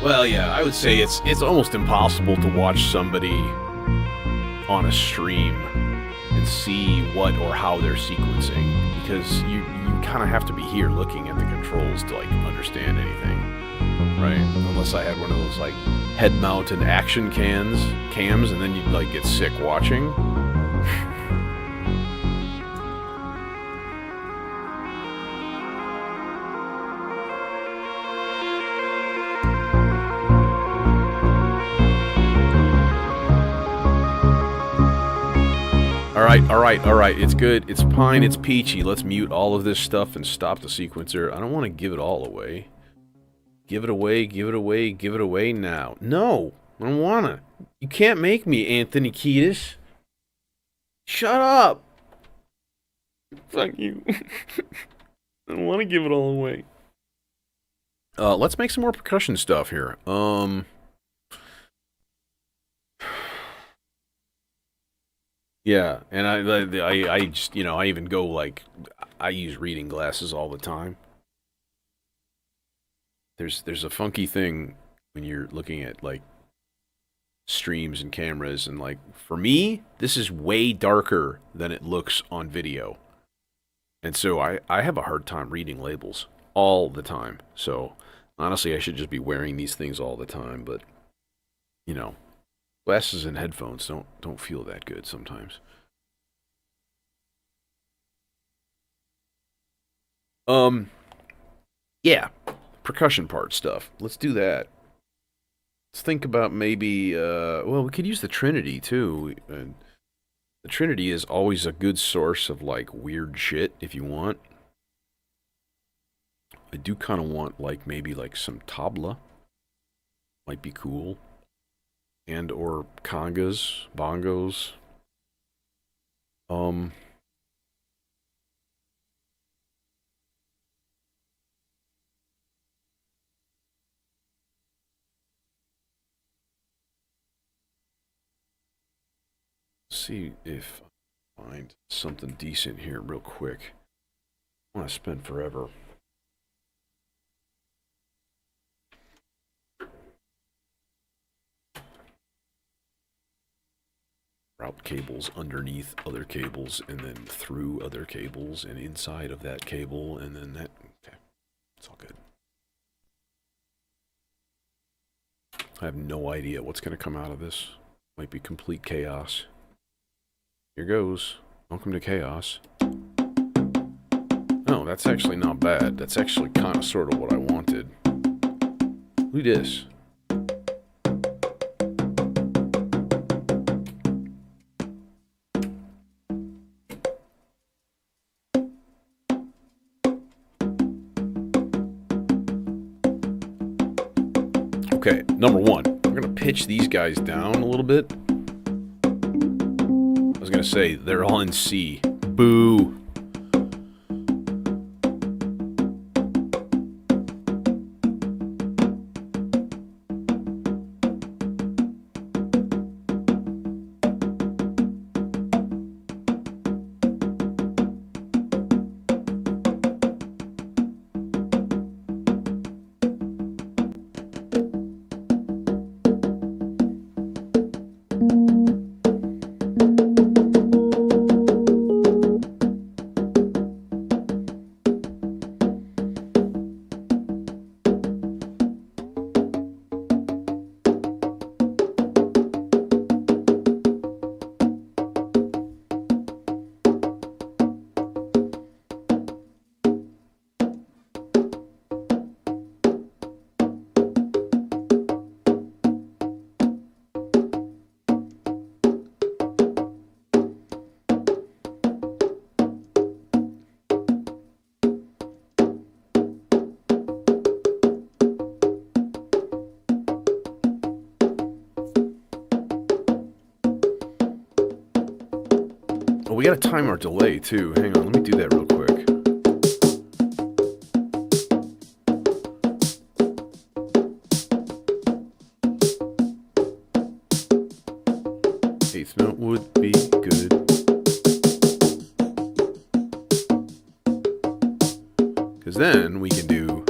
Well, yeah, I would say it's almost impossible to watch somebody on a stream and see what or how they're sequencing, because you kind of have to be here looking at the controls to like understand anything, right? Unless I had one of those like head-mounted action cams, and then you'd like get sick watching. All right, it's good, it's fine, it's peachy. Let's mute all of this stuff and stop the sequencer. I don't want to give it all away. Give it away now. No, I don't want to. You can't make me, Anthony Kiedis. Shut up. Fuck you. I don't want to give it all away. Let's make some more percussion stuff here. Yeah, and I just, you know, I even go like, I use reading glasses all the time. There's a funky thing when you're looking at like streams and cameras, and like for me, this is way darker than it looks on video. And so I have a hard time reading labels all the time. So honestly, I should just be wearing these things all the time, but you know, Glasses and headphones don't feel that good sometimes. Yeah, percussion part stuff. Let's do that. Let's think about maybe, well, we could use the Trinity, too. The Trinity is always a good source of, like, weird shit, if you want. I do kind of want, like, maybe, like, some tabla. Might be cool. And or congas, bongos. See if I find something decent here real quick. I want to spend forever. Route cables underneath other cables, and then through other cables, and inside of that cable, and then that. Okay, it's all good. I have no idea what's going to come out of this. Might be complete chaos. Here goes. Welcome to chaos. No, that's actually not bad. That's actually kind of sort of what I wanted. Look at this. Okay, number one, we're going to pitch these guys down a little bit. I was going to say, they're all in C. Boo. Oh, we gotta time our delay too. Hang on, let me do that real quick. Eighth note would be good. Because then we can do...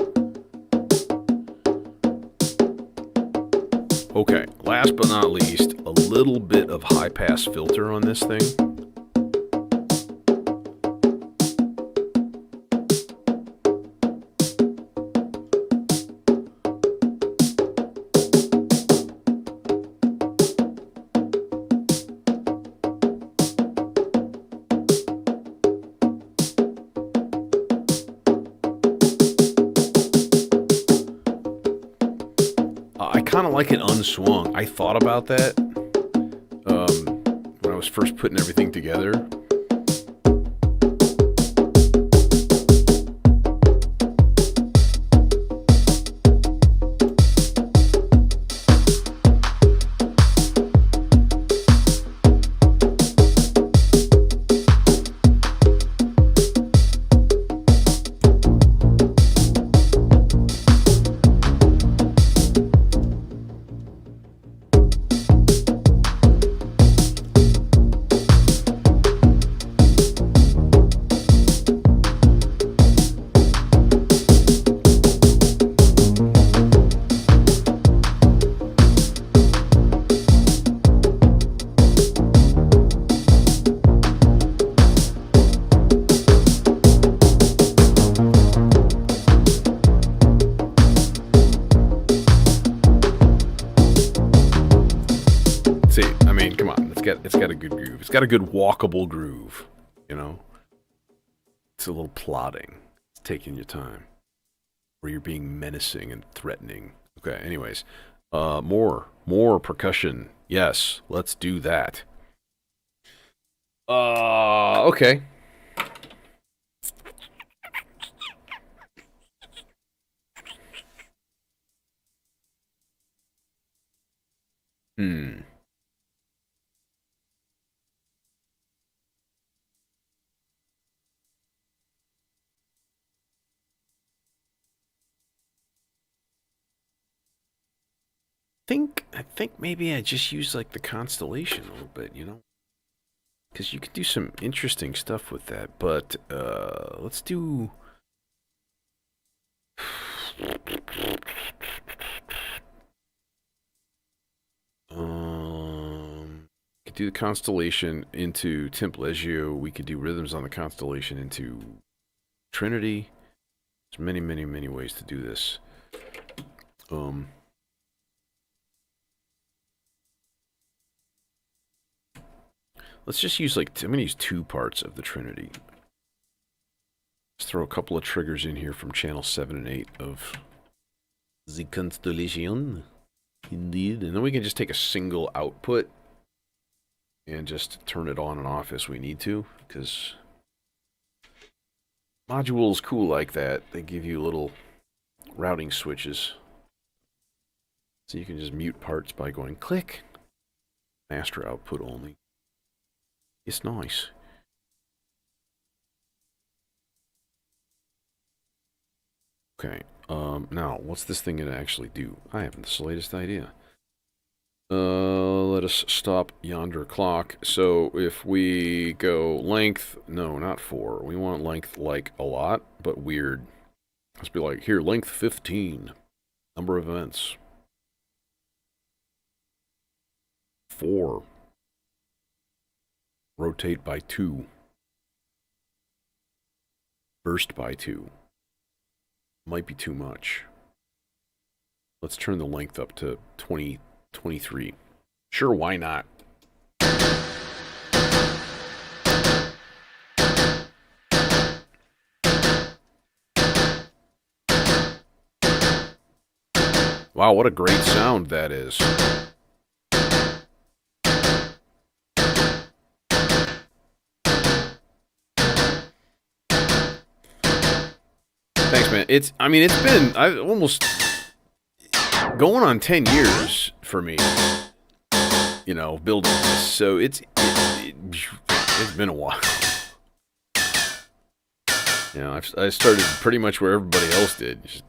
Okay, last but not least, a little bit of high-pass filter on this thing. I kind of like it unswung. I thought about that when I was first putting everything together. mean, come on. It's got a good groove. It's got a good walkable groove. You know, it's a little plodding. It's taking your time, where you're being menacing and threatening. Okay. Anyways, more percussion. Yes, let's do that. Okay. I think maybe I just use like the constellation a little bit, you know, because you could do some interesting stuff with that. But let's do. Could do the constellation into Templegio. We could do rhythms on the constellation into Trinity. There's many ways to do this. Let's just use I'm gonna use 2 parts of the Trinity. Let's throw a couple of triggers in here from channel 7 and 8 of the constellation. Indeed. And then we can just take a single output and just turn it on and off as we need to, because modules cool like that. They give you little routing switches. So you can just mute parts by going click. Master output only. It's nice. Okay, now, what's this thing gonna actually do? I haven't the slightest idea. Let us stop yonder clock. So if we go length, no, not 4. We want length like a lot, but weird. Let's be like, here, length 15. Number of events. 4. Rotate by 2. Burst by 2. Might be too much. Let's turn the length up to 23. Sure, why not? Wow, what a great sound that is. Thanks, man. It's been almost going on 10 years for me, you know, building this. So it's been a while. You know, I started pretty much where everybody else did. Just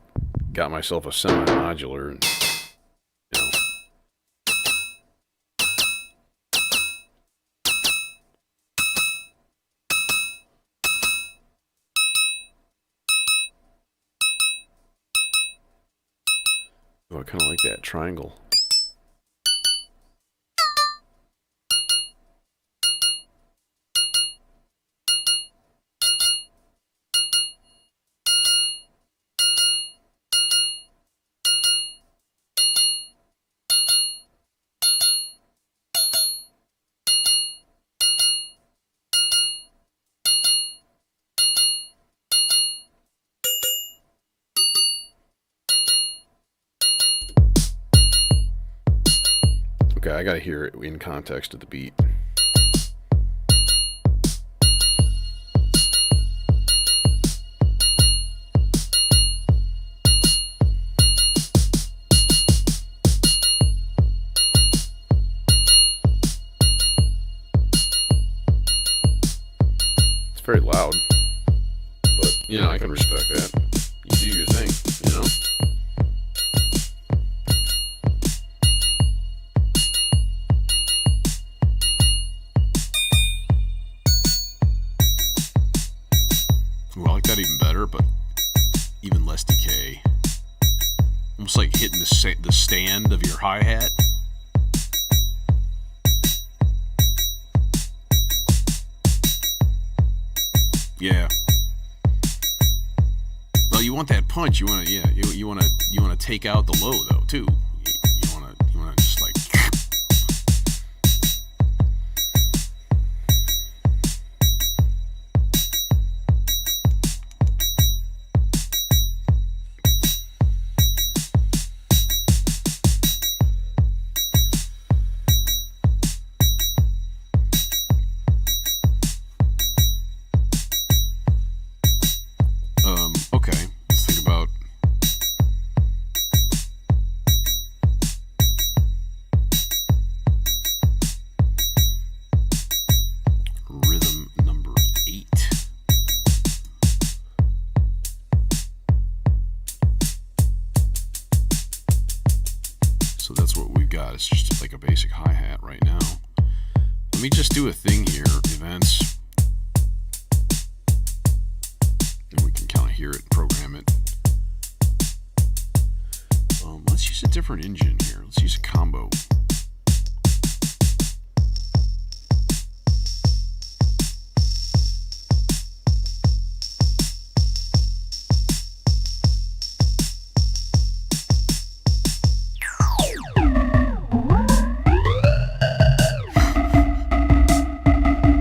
got myself a semi-modular and, you know. Oh, I kind of like that triangle. Okay, I gotta hear it in context of the beat. It's very loud, but, you know, I can respect that. You do your thing, you know? Ooh, I like that even better, but even less decay. Almost like hitting the stand of your hi-hat. Yeah. Well, you want that punch. You want to, yeah. You want to take out the low though too. You want to just like. got is just like a basic hi-hat right now. Let me just do a thing here, events. And we can kind of hear it and program it. Let's use a different engine here. Let's use a combo.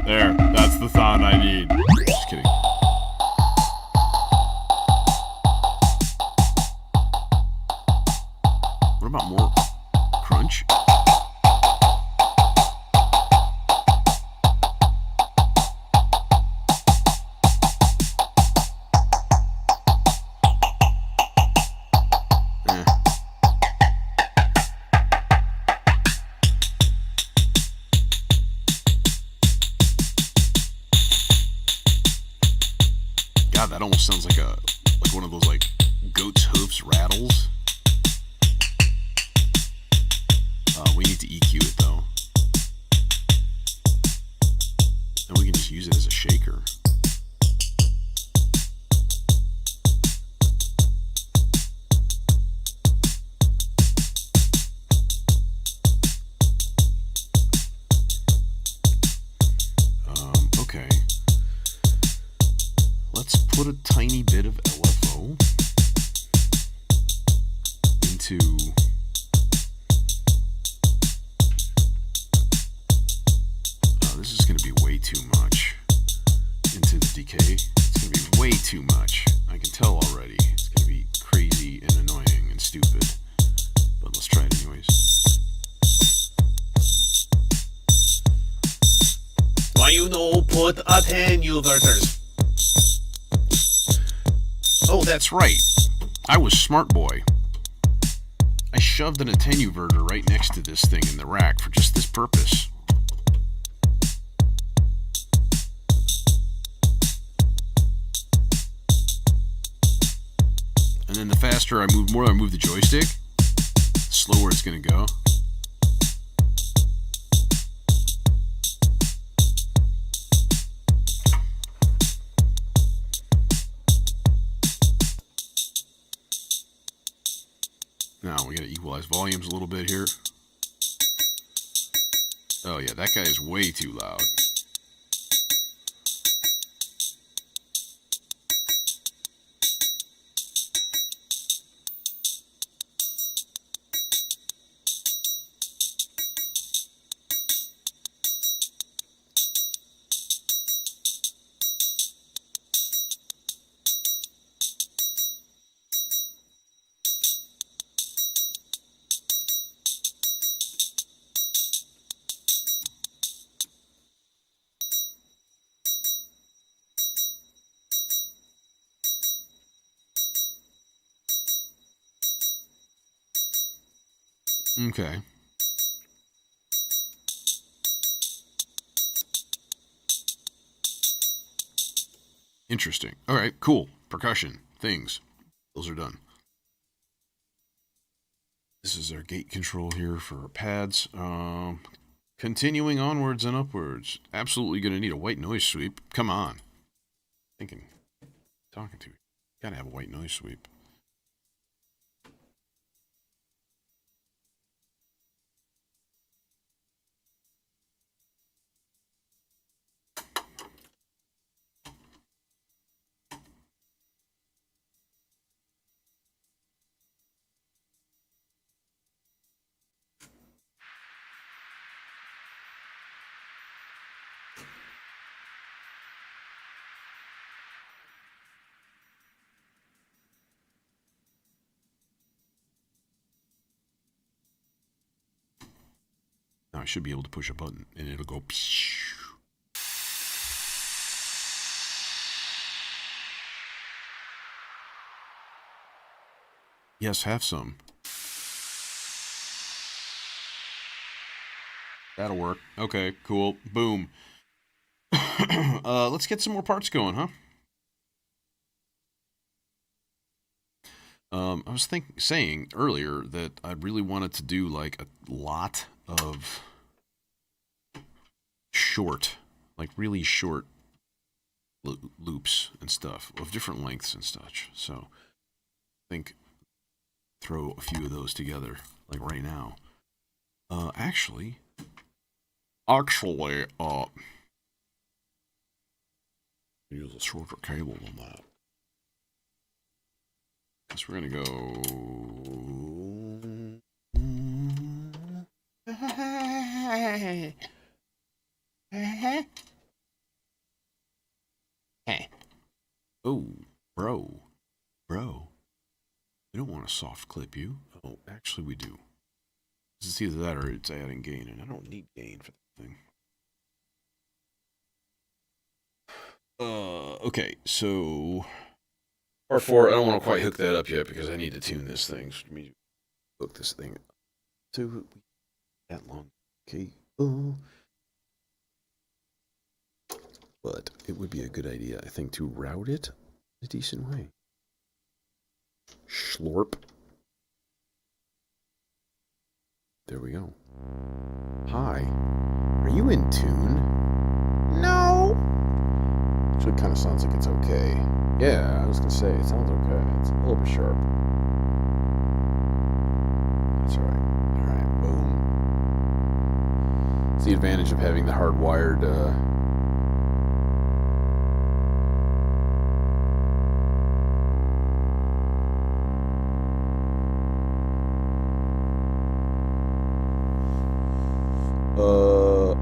There, that's the sound I need. Just kidding. What about more crunch? Eh. God, that almost sounds like one of those like goat's hoofs rattles. We need to EQ it though. And we can just use it as a shaker. Okay. Let's put a tiny bit of LFO into this is going to be way too much into the decay. It's going to be way too much. I can tell already. It's going to be crazy and annoying and stupid. But let's try it anyways. Why you no put attenuators? Oh, that's right. I was smart boy. I shoved an attenuverter right next to this thing in the rack for just this purpose. And then the faster I move, more I move the joystick, the slower it's going to go. Now we got to equalize volumes a little bit here. Oh yeah, that guy is way too loud. Okay. Interesting. All right, cool. Percussion, things. Those are done. This is our gate control here for our pads. Continuing onwards and upwards. Absolutely going to need a white noise sweep. Come on. Talking to you. Gotta have a white noise sweep. Now I should be able to push a button and it'll go. Yes, have some. That'll work. Okay, cool. Boom. Let's get some more parts going, huh? I was saying earlier that I really wanted to do like a lot of short, like really short loops and stuff of different lengths and such. So I think throw a few of those together, like right now. Actually, use a shorter cable than that. Because we're gonna go. Oh, bro. We don't want to soft clip you. Oh, actually, we do. It's either that or it's adding gain, and I don't need gain for the thing. Okay, so part 4. I don't want to quite hook that up yet because I need to tune this thing. So let me hook this thing to that long. Okay. But it would be a good idea, I think, to route it a decent way. Schlorp. There we go. Hi. Are you in tune? No. Actually, it kind of sounds like it's okay. Yeah, I was gonna say, it sounds okay. It's a little bit sharp. That's alright. Alright, boom. It's the advantage of having the hardwired,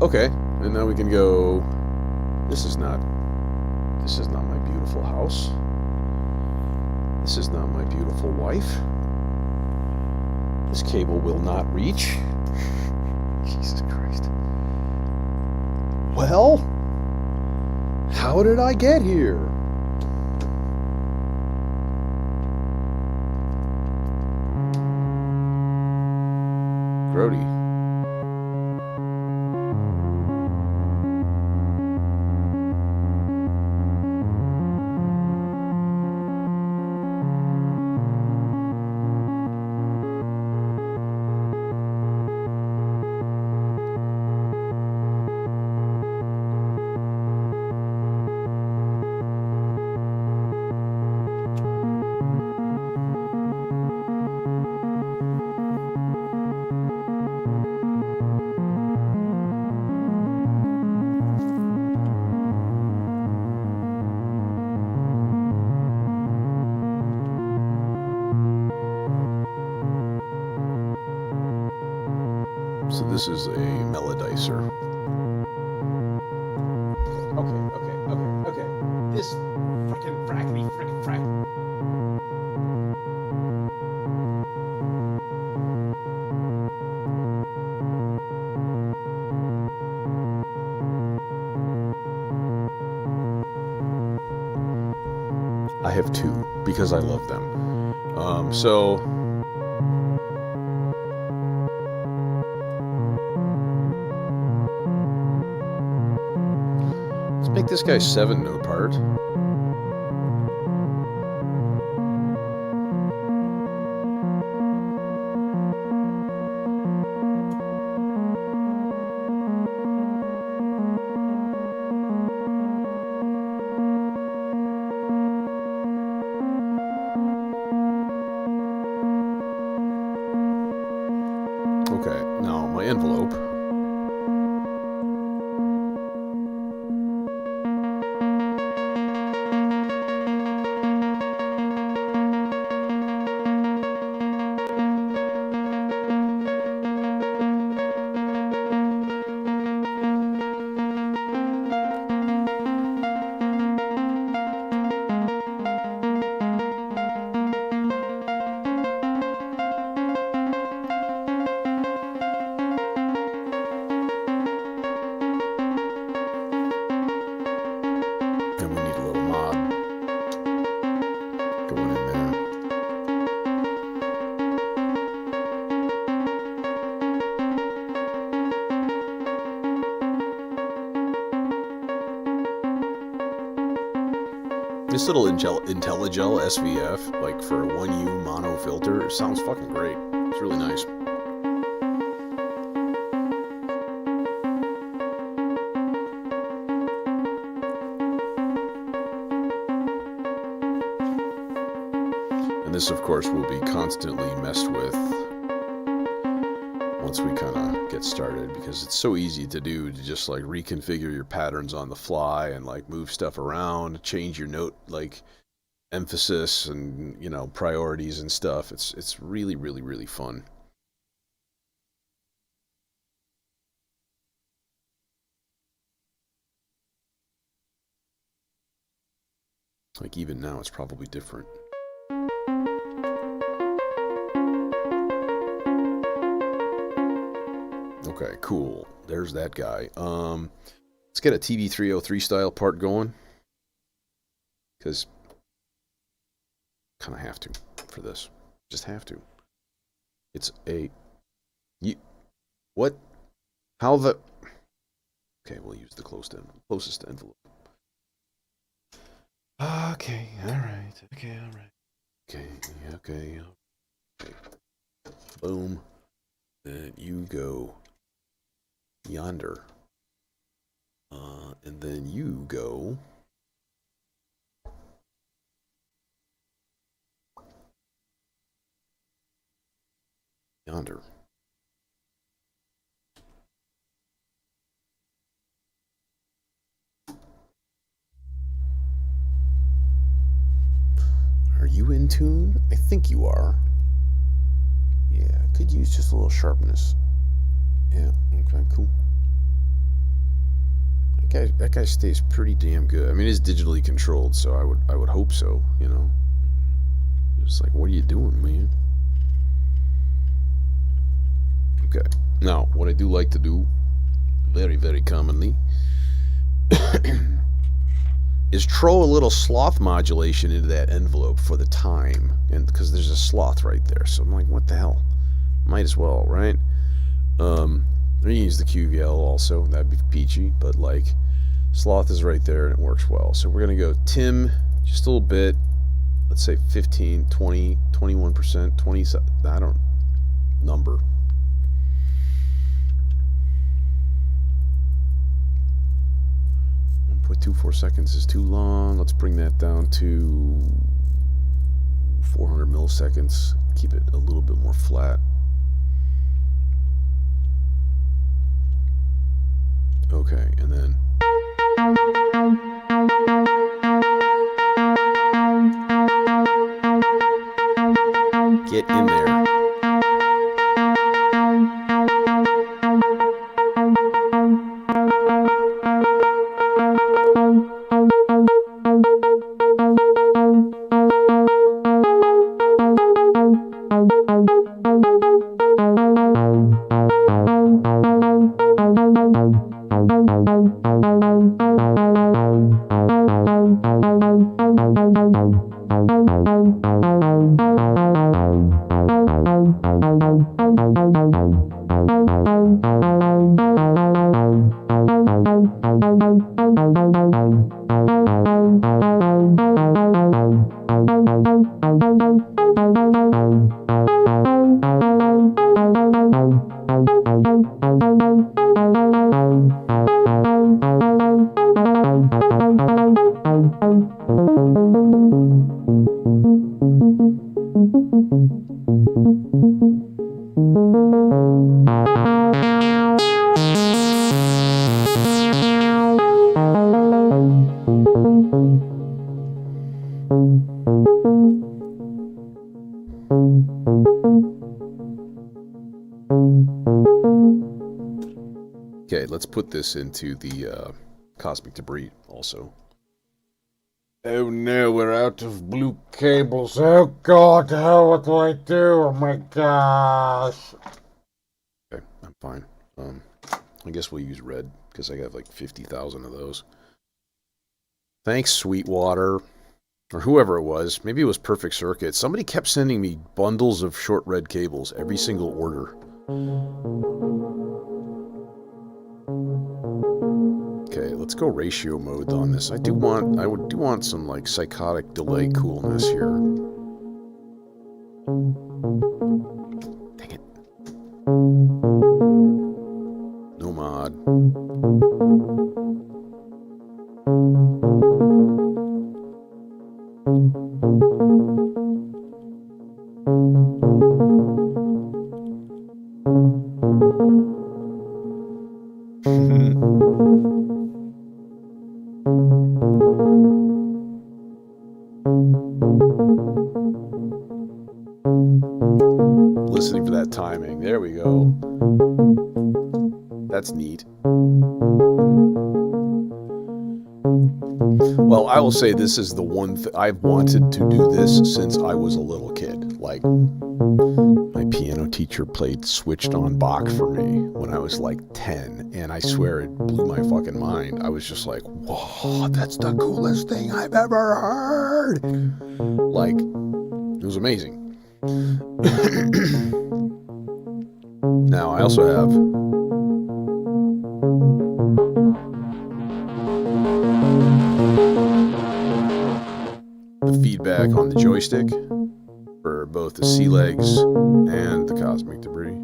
okay, and now we can go. This is not my beautiful house. This is not my beautiful wife. This cable will not reach. Jesus Christ. Well, how did I get here? Grody. So this is a melodizer. Okay. This frickin' frack. I have 2 because I love them. So let's make this guy 7-note part. Okay, now my envelope. This little IntelliGel SVF, like for a 1U mono filter, sounds fucking great. It's really nice. And this, of course, will be constantly messed with once we kind of get started, because it's so easy to do, to just like reconfigure your patterns on the fly and like move stuff around, change your note like emphasis and, you know, priorities and stuff. It's really, really, really fun. Like even now it's probably different. Okay, cool. There's that guy. Let's get a TB303 style part going, because kind of have to for this. Just have to. It's a... What? How the... Okay, we'll use the closest envelope. Okay, alright. Okay, alright. Okay. Boom. Then you go yonder. And then you go yonder. Are you in tune? I think you are. Yeah, could use just a little sharpness. Yeah, okay, cool. That guy stays pretty damn good. I mean, it's digitally controlled, so I would hope so, you know. It's like, what are you doing, man? Okay. Now, what I do like to do, very, very commonly, is throw a little sloth modulation into that envelope for the time, and because there's a sloth right there. So I'm like, what the hell? Might as well, right? I use the QVL also. That'd be peachy, but like, sloth is right there and it works well. So we're gonna go Tim just a little bit. Let's say 15, 20, 21%, 20. I don't number. .24 seconds is too long. Let's bring that down to 400 milliseconds. Keep it a little bit more flat. Okay, and then get in there. Okay, let's put this into the cosmic debris also. Oh no, we're out of blue cables. Oh god, what do I do? Oh my gosh. Okay, I'm fine. I guess we'll use red, because I got like 50,000 of those. Thanks, Sweetwater. Or whoever it was. Maybe it was Perfect Circuit. Somebody kept sending me bundles of short red cables every single order. Okay, let's go ratio mode on this. I do want some like psychotic delay coolness here. Dang it. No mod. Listening for that timing. There we go. That's neat. Well, I will say this is the one thing I've wanted to do this since I was a little kid. Like, my piano teacher played Switched on Bach for me when I was like 10, and I swear it blew my fucking mind. I was just like, whoa, that's the coolest thing I've ever heard. Like, it was amazing. Now, I also have the feedback on the joystick for both the sea legs and the cosmic debris.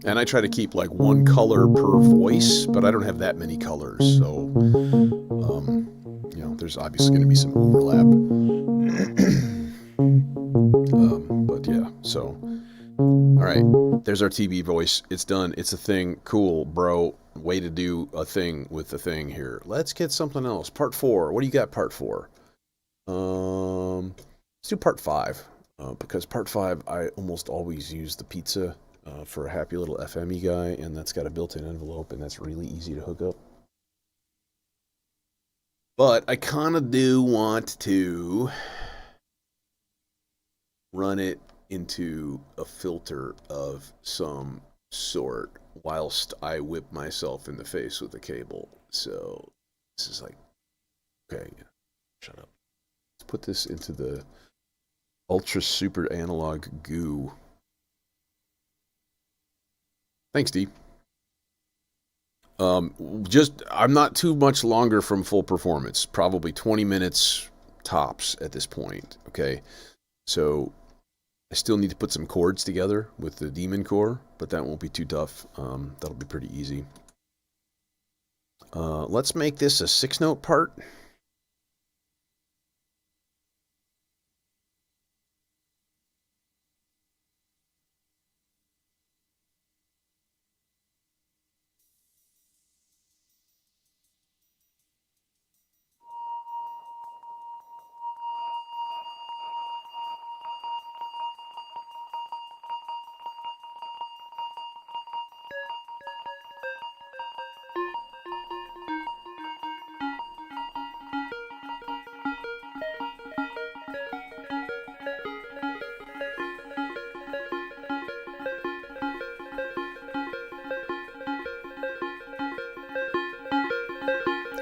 And I try to keep like one color per voice, but I don't have that many colors, so you know, there's obviously going to be some overlap. But yeah, so all right, there's our TV voice. It's done. It's a thing. Cool, bro. Way to do a thing with the thing here. Let's get something else. Part 4. What do you got? Part 4. Let's do part 5. Because part 5, I almost always use the pizza for a happy little FME guy, and that's got a built-in envelope, and that's really easy to hook up. But I kind of do want to run it into a filter of some sort whilst I whip myself in the face with the cable. So this is like, okay, shut up. Let's put this into the ultra super analog goo. Thanks, D. I'm not too much longer from full performance. Probably 20 minutes tops at this point. Okay, so I still need to put some chords together with the Demon Core, but that won't be too tough. That'll be pretty easy. Let's make this a 6-note part.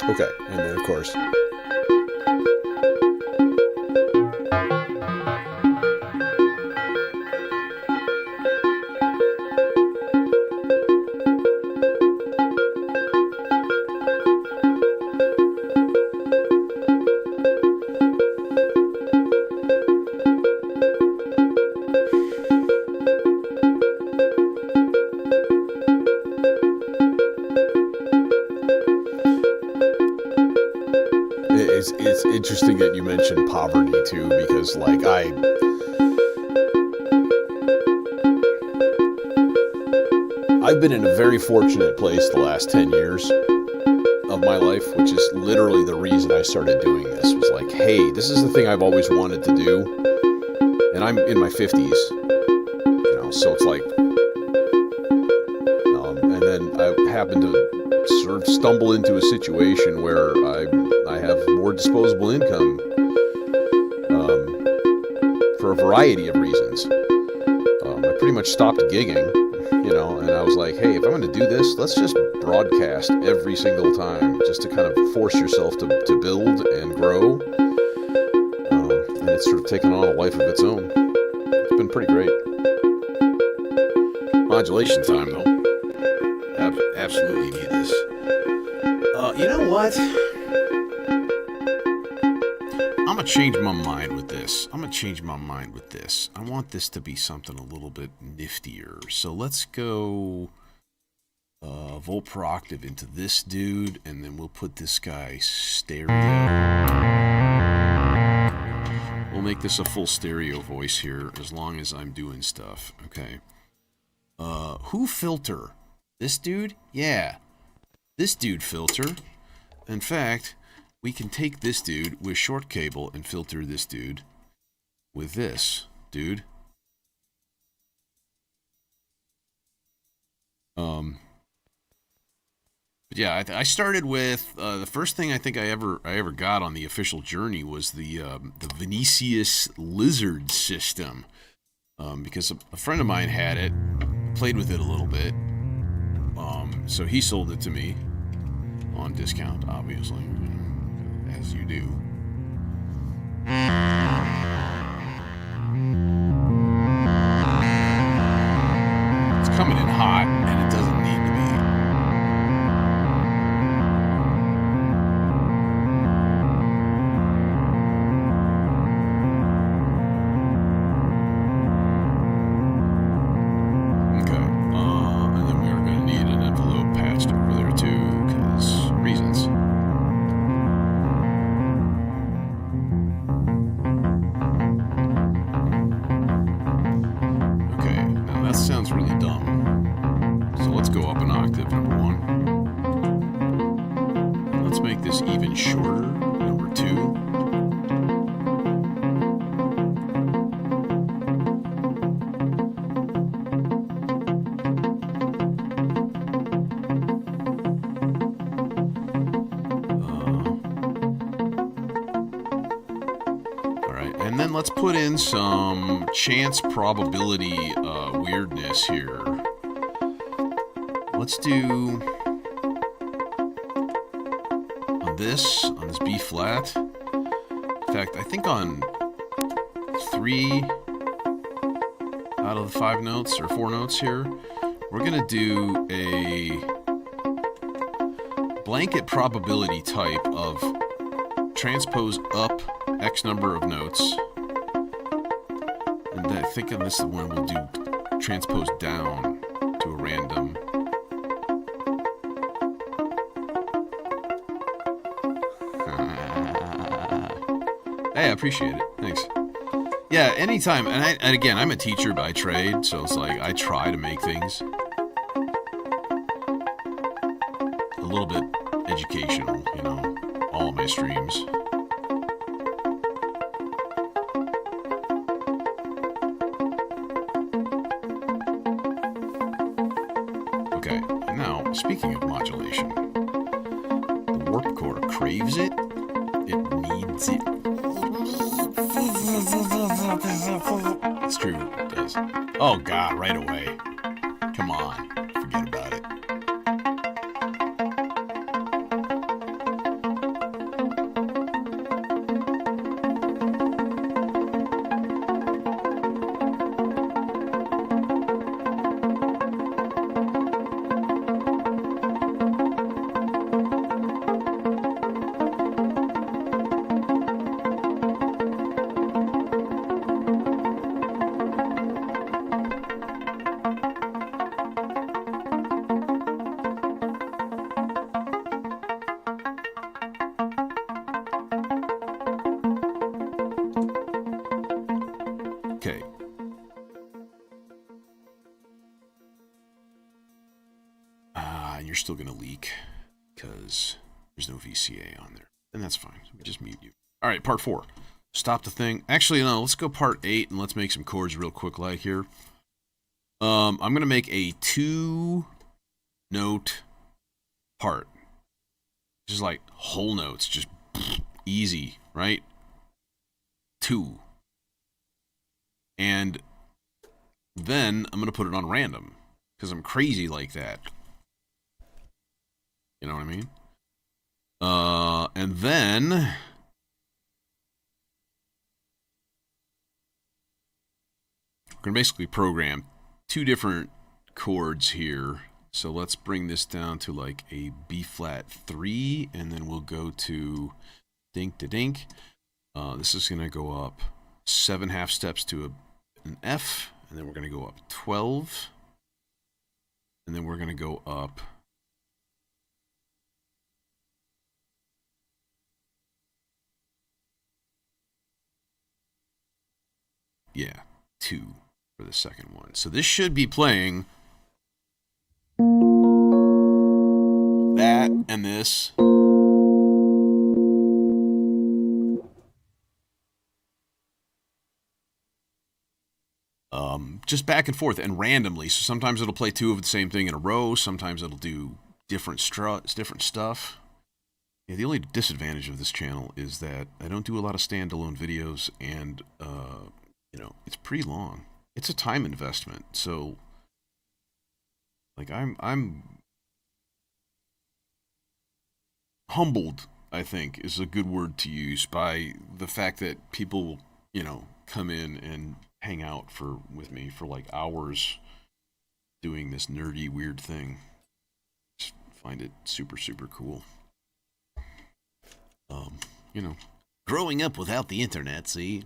Okay, and then of course. It's interesting that you mentioned poverty too, because like I've been in a very fortunate place the last 10 years of my life, which is literally the reason I started doing this. Was like, hey, this is the thing I've always wanted to do, and I'm in my 50s, you know, so it's like, and then I happen to sort of stumble into a situation where I have more disposable income for a variety of reasons. I pretty much stopped gigging, you know, and I was like, hey, if I'm going to do this, let's just broadcast every single time, just to kind of force yourself to build and grow. And it's sort of taken on a life of its own. It's been pretty great. Modulation time, though. Absolutely need this. You know what? I'm gonna change my mind with this. I want this to be something a little bit niftier. So let's go volt per octave into this dude, and then we'll put this guy stereo. We'll make this a full stereo voice here as long as I'm doing stuff. Okay. Who filter? This dude? Yeah. This dude filter. In fact, we can take this dude with short cable and filter this dude with this dude. But yeah, I started with the first thing I think I ever got on the official journey was the Vinicius Lizard system, because a friend of mine had it, played with it a little bit, so he sold it to me on discount, obviously, as you do. It's coming in hot, and it doesn't need to be. Let's put in some chance probability weirdness here. Let's do on this B flat. In fact, I think on 3 out of the 5 notes or 4 notes here, we're gonna do a blanket probability type of transpose up X number of notes. And I think on this one we'll do transpose down to a random. Hey, I appreciate it. Thanks. Yeah, anytime. And again, I'm a teacher by trade, so it's like I try to make things a little bit educational, you know, all of my streams. Okay, now, speaking of modulation, the warp core craves it. It needs it. It's true, it does. Oh god, right away. Come on, forget about it. Okay. You're still going to leak because there's no VCA on there. And that's fine. We just mute you. All right, part 4. Stop the thing. Actually, no, let's go part 8 and let's make some chords real quick like here. I'm going to make a 2 note part. Just like whole notes, just easy, right? 2. And then I'm going to put it on random because I'm crazy like that. You know what I mean? And then we're going to basically program 2 different chords here. So let's bring this down to like a B flat 3, and then we'll go to dink to dink. This is going to go up 7 half steps to an F, and then we're going to go up 12, and then we're going to go up yeah, 2 for the second one. So this should be playing that and this. Just back and forth and randomly. So sometimes it'll play 2 of the same thing in a row. Sometimes it'll do different stuff. Yeah, the only disadvantage of this channel is that I don't do a lot of standalone videos, and you know, it's pretty long. It's a time investment. So like I'm humbled, I think, is a good word to use, by the fact that people, you know, come in and hang out with me for like hours doing this nerdy weird thing. Just find it super, super cool. You know, growing up without the internet, see?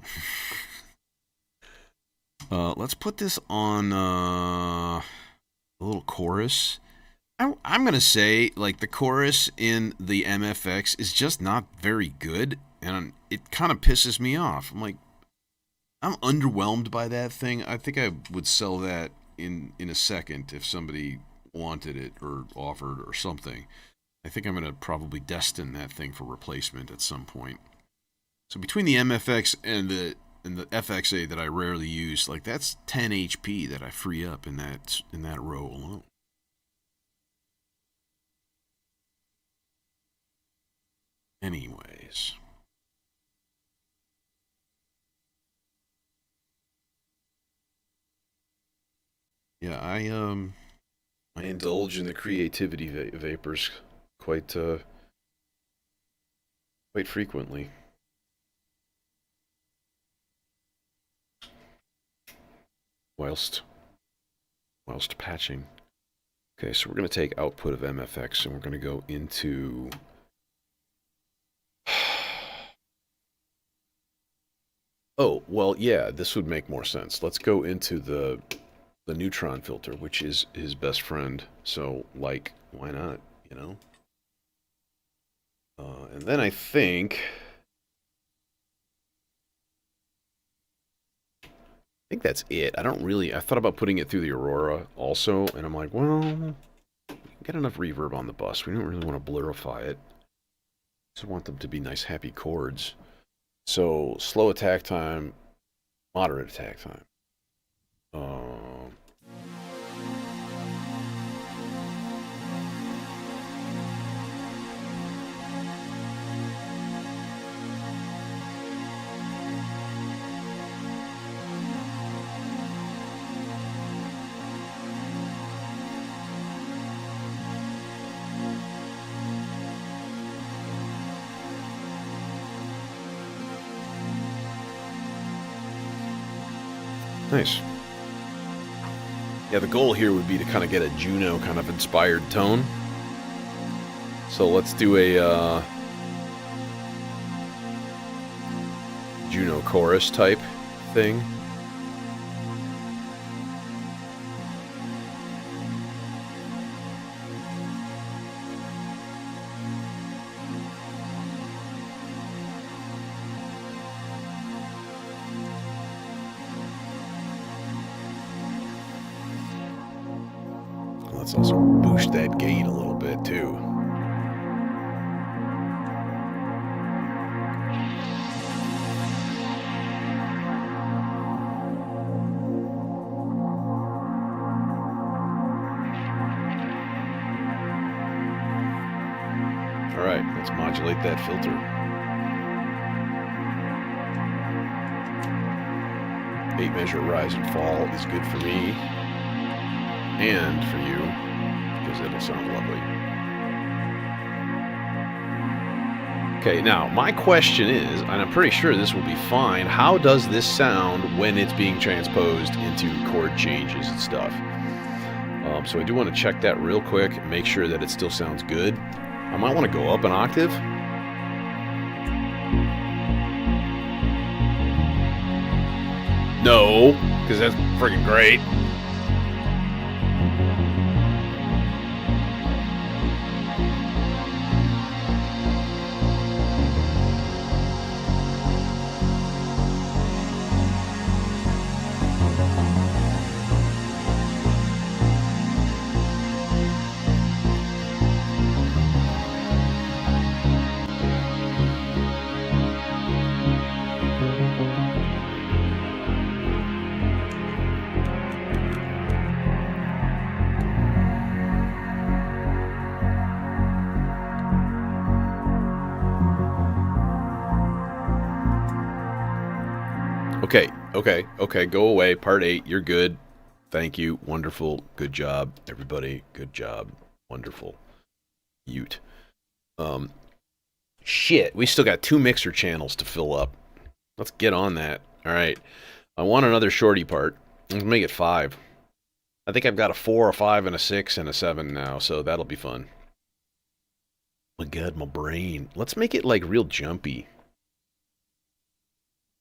Let's put this on a little chorus. I'm going to say, like, the chorus in the MFX is just not very good, and it kind of pisses me off. I'm like, I'm underwhelmed by that thing. I think I would sell that in a second if somebody wanted it or offered or something. I think I'm going to probably destine that thing for replacement at some point. So between the MFX and the FXA that I rarely use, like, that's 10 HP that I free up in that row alone. Anyways. Yeah, I indulge in the creativity vapors quite frequently. Whilst patching. Okay, so we're going to take output of MFX and we're going to go into oh, well, yeah, this would make more sense. Let's go into the neutron filter, which is his best friend. So, like, why not, you know? And then I think that's it. I thought about putting it through the Aurora also, and I'm like, well, get enough reverb on the bus. We don't really want to blurify it. Just want them to be nice, happy chords. So, slow attack time, moderate attack time. Nice. Yeah, the goal here would be to kind of get a Juno kind of inspired tone. So let's do a Juno chorus type thing. Let's also boost that gate a little bit too. Alright, let's modulate that filter. Eight measure rise and fall is good for me. And for you, because it'll sound lovely. Okay, now, my question is, and I'm pretty sure this will be fine, how does this sound when it's being transposed into chord changes and stuff? So I do want to check that real quick, make sure that it still sounds good. I might want to go up an octave. No, because that's freaking great. Okay, go away. Part 8, you're good. Thank you. Wonderful. Good job, everybody. Good job. Wonderful. Ute. Shit, we still got 2 mixer channels to fill up. Let's get on that. Alright. I want another shorty part. Let's make it 5. I think I've got a 4, a 5, and a 6, and a 7 now, so that'll be fun. Oh my god, my brain. Let's make it, like, real jumpy.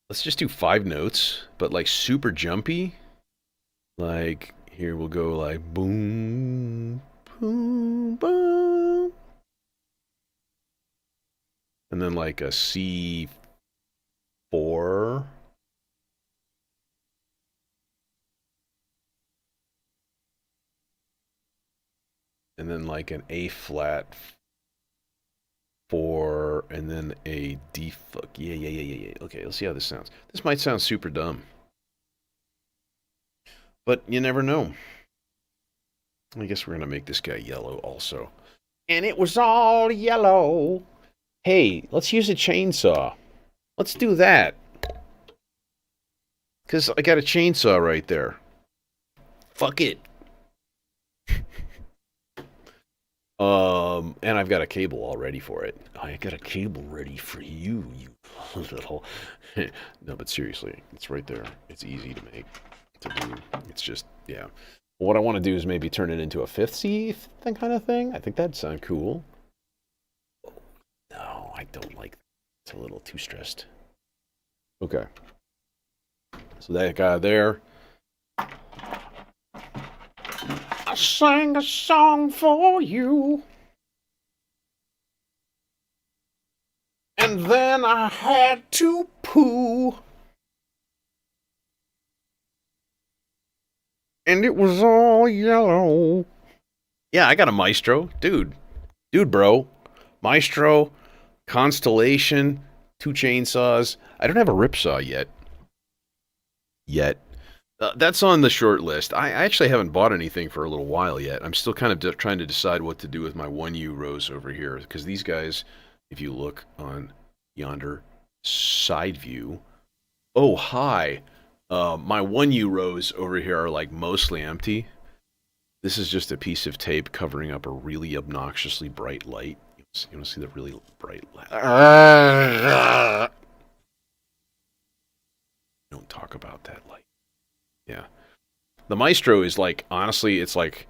Let's just do 5 notes, but like super jumpy. Like, here we'll go like boom, boom, boom. And then like a C4. And then like an A flat 4, and then a D fuck. Yeah. Okay, let's see how this sounds. This might sound super dumb. But you never know. I guess we're going to make this guy yellow also. And it was all yellow. Hey, let's use a chainsaw. Let's do that. Because I got a chainsaw right there. Fuck it. And I've got a cable all ready for it. I got a cable ready for you, you little... No, but seriously, it's right there. It's easy to make, to do. It's just, yeah. What I want to do is maybe turn it into a 5th C kind of thing. I think that'd sound cool. No, I don't like that. It's a little too stressed. Okay. So that guy there. I sang a song for you. And then I had to poo. And it was all yellow. Yeah, I got a maestro. Dude, bro. Maestro, Constellation, 2 chainsaws. I don't have a ripsaw yet. That's on the short list. I actually haven't bought anything for a little while yet. I'm still kind of trying to decide what to do with my 1U rows over here. Because these guys, if you look on yonder side view... Oh, hi. My 1U rows over here are like mostly empty. This is just a piece of tape covering up a really obnoxiously bright light. You want to see the really bright light? Don't talk about that light. Yeah. The Maestro is like, honestly, it's like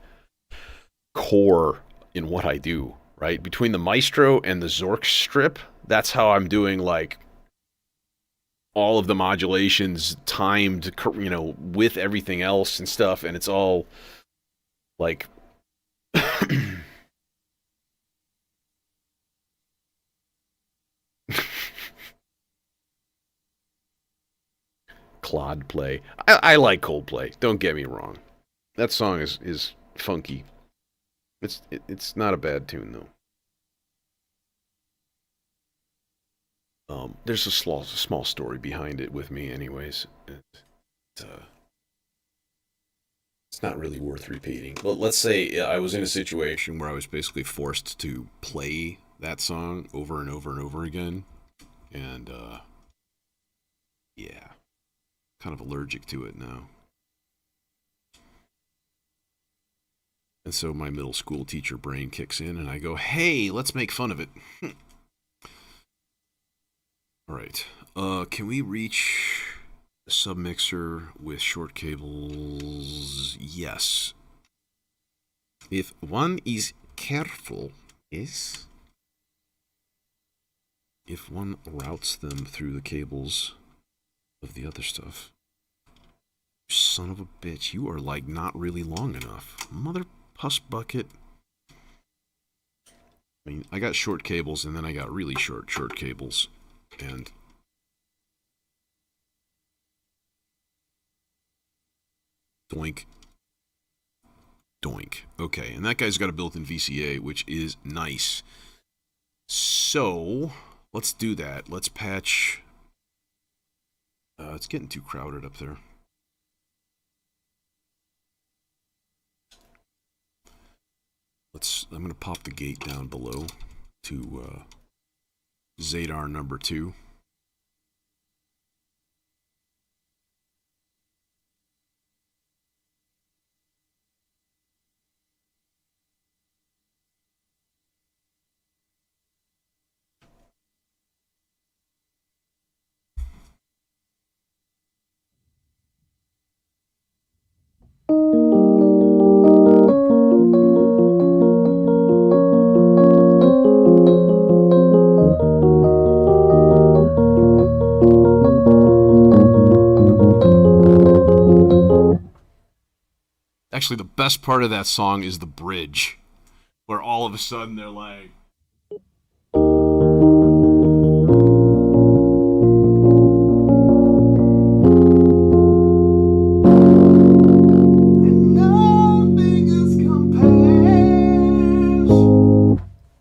core in what I do, right? Between the Maestro and the Zork strip, that's how I'm doing like all of the modulations timed, you know, with everything else and stuff, and it's all like Claude play. I like Coldplay. Don't get me wrong. That song is funky. It's not a bad tune though. There's a small story behind it with me, anyways. It's not really worth repeating. Well, let's say I was in a situation where I was basically forced to play that song over and over and over again. And, yeah, kind of allergic to it now. And so my middle school teacher brain kicks in, and I go, hey, let's make fun of it. All right. Can we reach a submixer with short cables? Yes. If one is careful, yes. If one routes them through the cables of the other stuff. Son of a bitch, you are like not really long enough. Mother puss bucket. I mean, I got short cables and then I got really short cables. And doink. Doink. Okay, and that guy's got a built-in VCA, which is nice. So, let's do that. Let's patch. It's getting too crowded up there. I'm going to pop the gate down below to Zadar number 2. Actually, the best part of that song is the bridge, where all of a sudden they're like...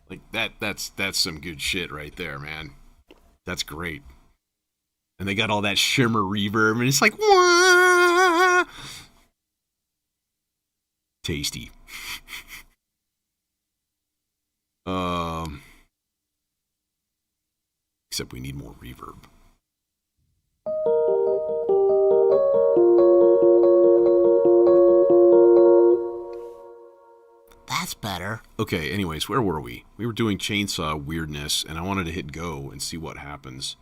Like, that's some good shit right there, man. That's great. And they got all that shimmer reverb, and it's like... Wah! Tasty. Except we need more reverb. That's better. Okay, anyways, where were we? We were doing chainsaw weirdness, and I wanted to hit go and see what happens.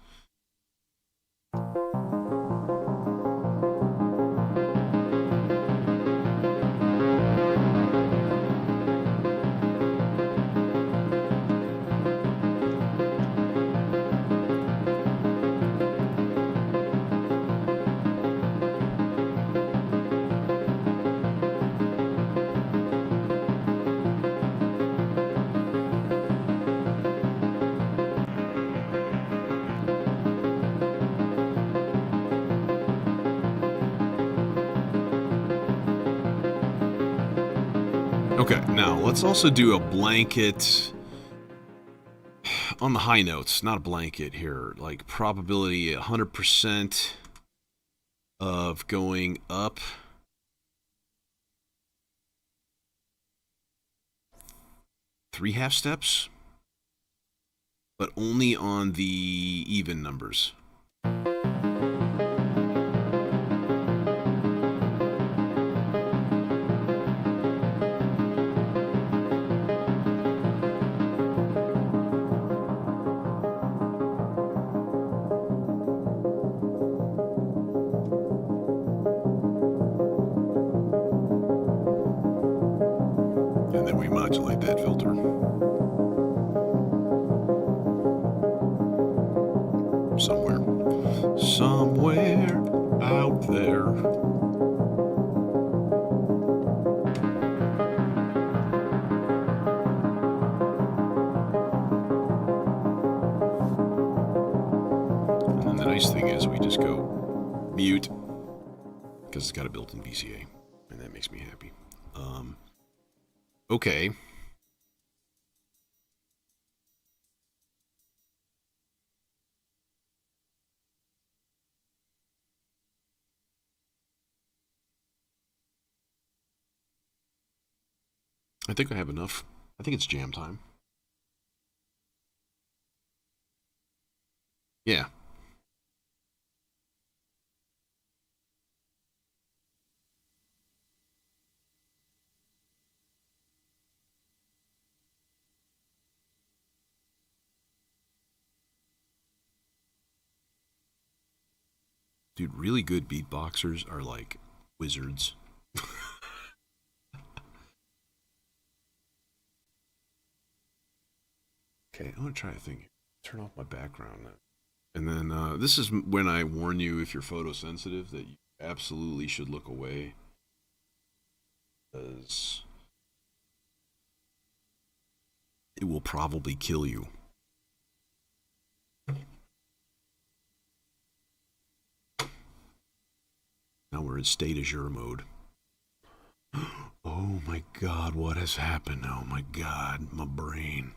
Okay, now let's also do a blanket on the high notes, not a blanket here, like probability 100% of going up 3 half steps, but only on the even numbers. And then we modulate that filter. Somewhere out there. And then the nice thing is we just go mute because it's got a built-in VCA, and that makes me happy. Okay. I think I have enough. I think it's jam time. Yeah. Dude, really good beatboxers are like wizards. Okay, I'm gonna try a thing. Turn off my background now. And then this is when I warn you, if you're photosensitive, that you absolutely should look away, because it will probably kill you. Now we're in state azure mode. Oh my god, what has happened? Oh my god, my brain.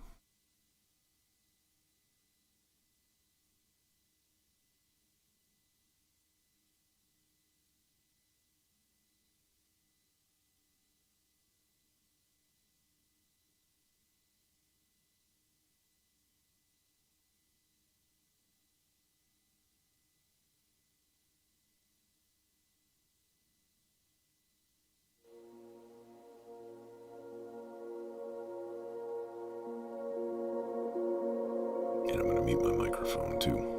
And I'm gonna mute my microphone too.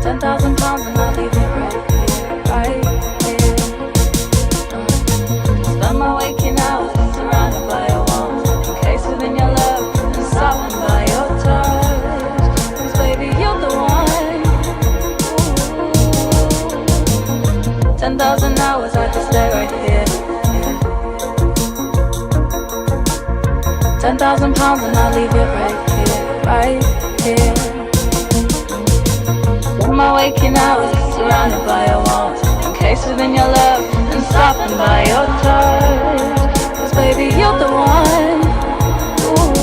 10,000 pounds and I'll leave it right here, right here. Spend my waking hours surrounded by your warmth, encased within your love and softened by your touch. 'Cause baby, you're the one. Ooh. 10,000 hours I could stay right here. 10,000 pounds and I'll leave it right here, right here. Spend my waking hours surrounded by your warmth, encased within your love and softened by your touch. 'Cause baby, you're the one. Ooh.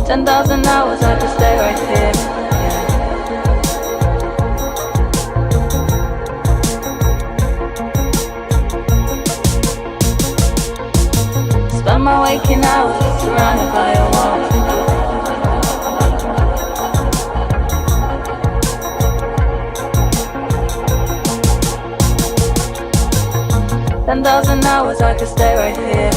10,000 hours I could stay right here. Spend my waking hours surrounded by your warmth. 10,000 hours I could stay right here.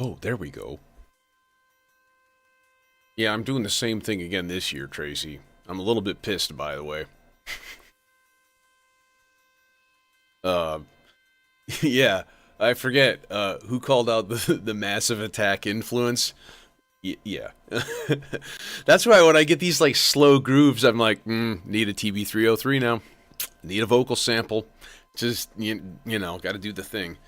Oh, there we go. Yeah, I'm doing the same thing again this year, Tracy. I'm a little bit pissed, by the way. Yeah, I forget, who called out the massive attack influence? Yeah. That's why when I get these, like, slow grooves, I'm like, need a TB303 now. Need a vocal sample. Just, you know, gotta do the thing.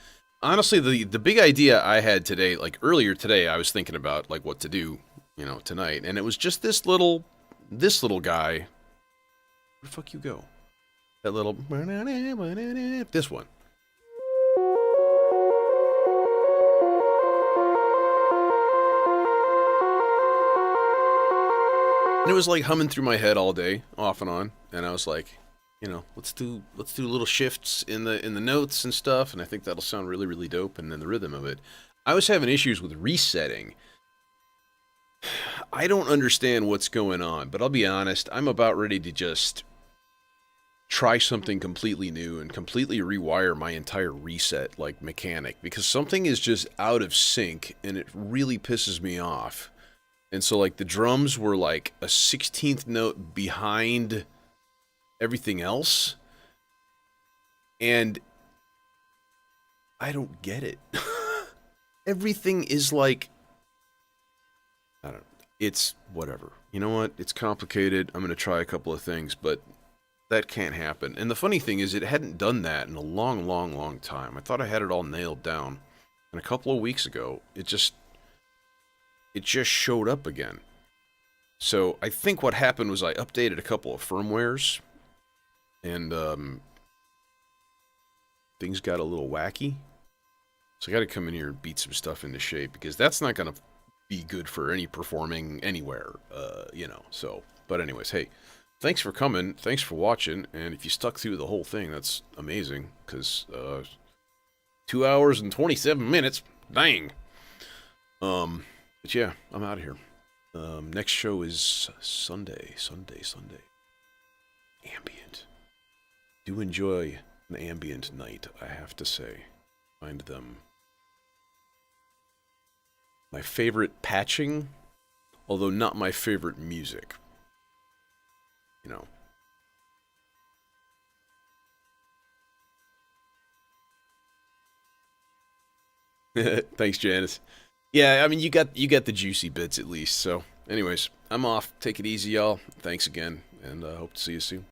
Honestly, the big idea I had today, like, earlier today, I was thinking about, like, what to do, you know, tonight. And it was just this little guy. Where the fuck you go? That little... This one. And it was like humming through my head all day, off and on, and I was like, you know, let's do little shifts in the notes and stuff, and I think that'll sound really, really dope, and then the rhythm of it. I was having issues with resetting. I don't understand what's going on, but I'll be honest, I'm about ready to just try something completely new and completely rewire my entire reset, like, mechanic, because something is just out of sync, and it really pisses me off. And so, like, the drums were, like, a 16th note behind everything else. And I don't get it. Everything is, like... I don't know. It's whatever. You know what? It's complicated. I'm going to try a couple of things, but that can't happen. And the funny thing is, it hadn't done that in a long, long, long time. I thought I had it all nailed down. And a couple of weeks ago, it just showed up again. So I think what happened was I updated a couple of firmwares, and things got a little wacky. So I got to come in here and beat some stuff into shape, because that's not going to be good for any performing anywhere, you know. So, but anyways, hey, thanks for coming, thanks for watching, and if you stuck through the whole thing, that's amazing, because 2 hours and 27 minutes, dang. But yeah, I'm out of here. Next show is Sunday. Ambient. Do enjoy an ambient night, I have to say. Find them my favorite patching, although not my favorite music. You know. Thanks, Janice. Yeah, I mean, you got the juicy bits at least. So, anyways, I'm off. Take it easy, y'all. Thanks again, and hope to see you soon.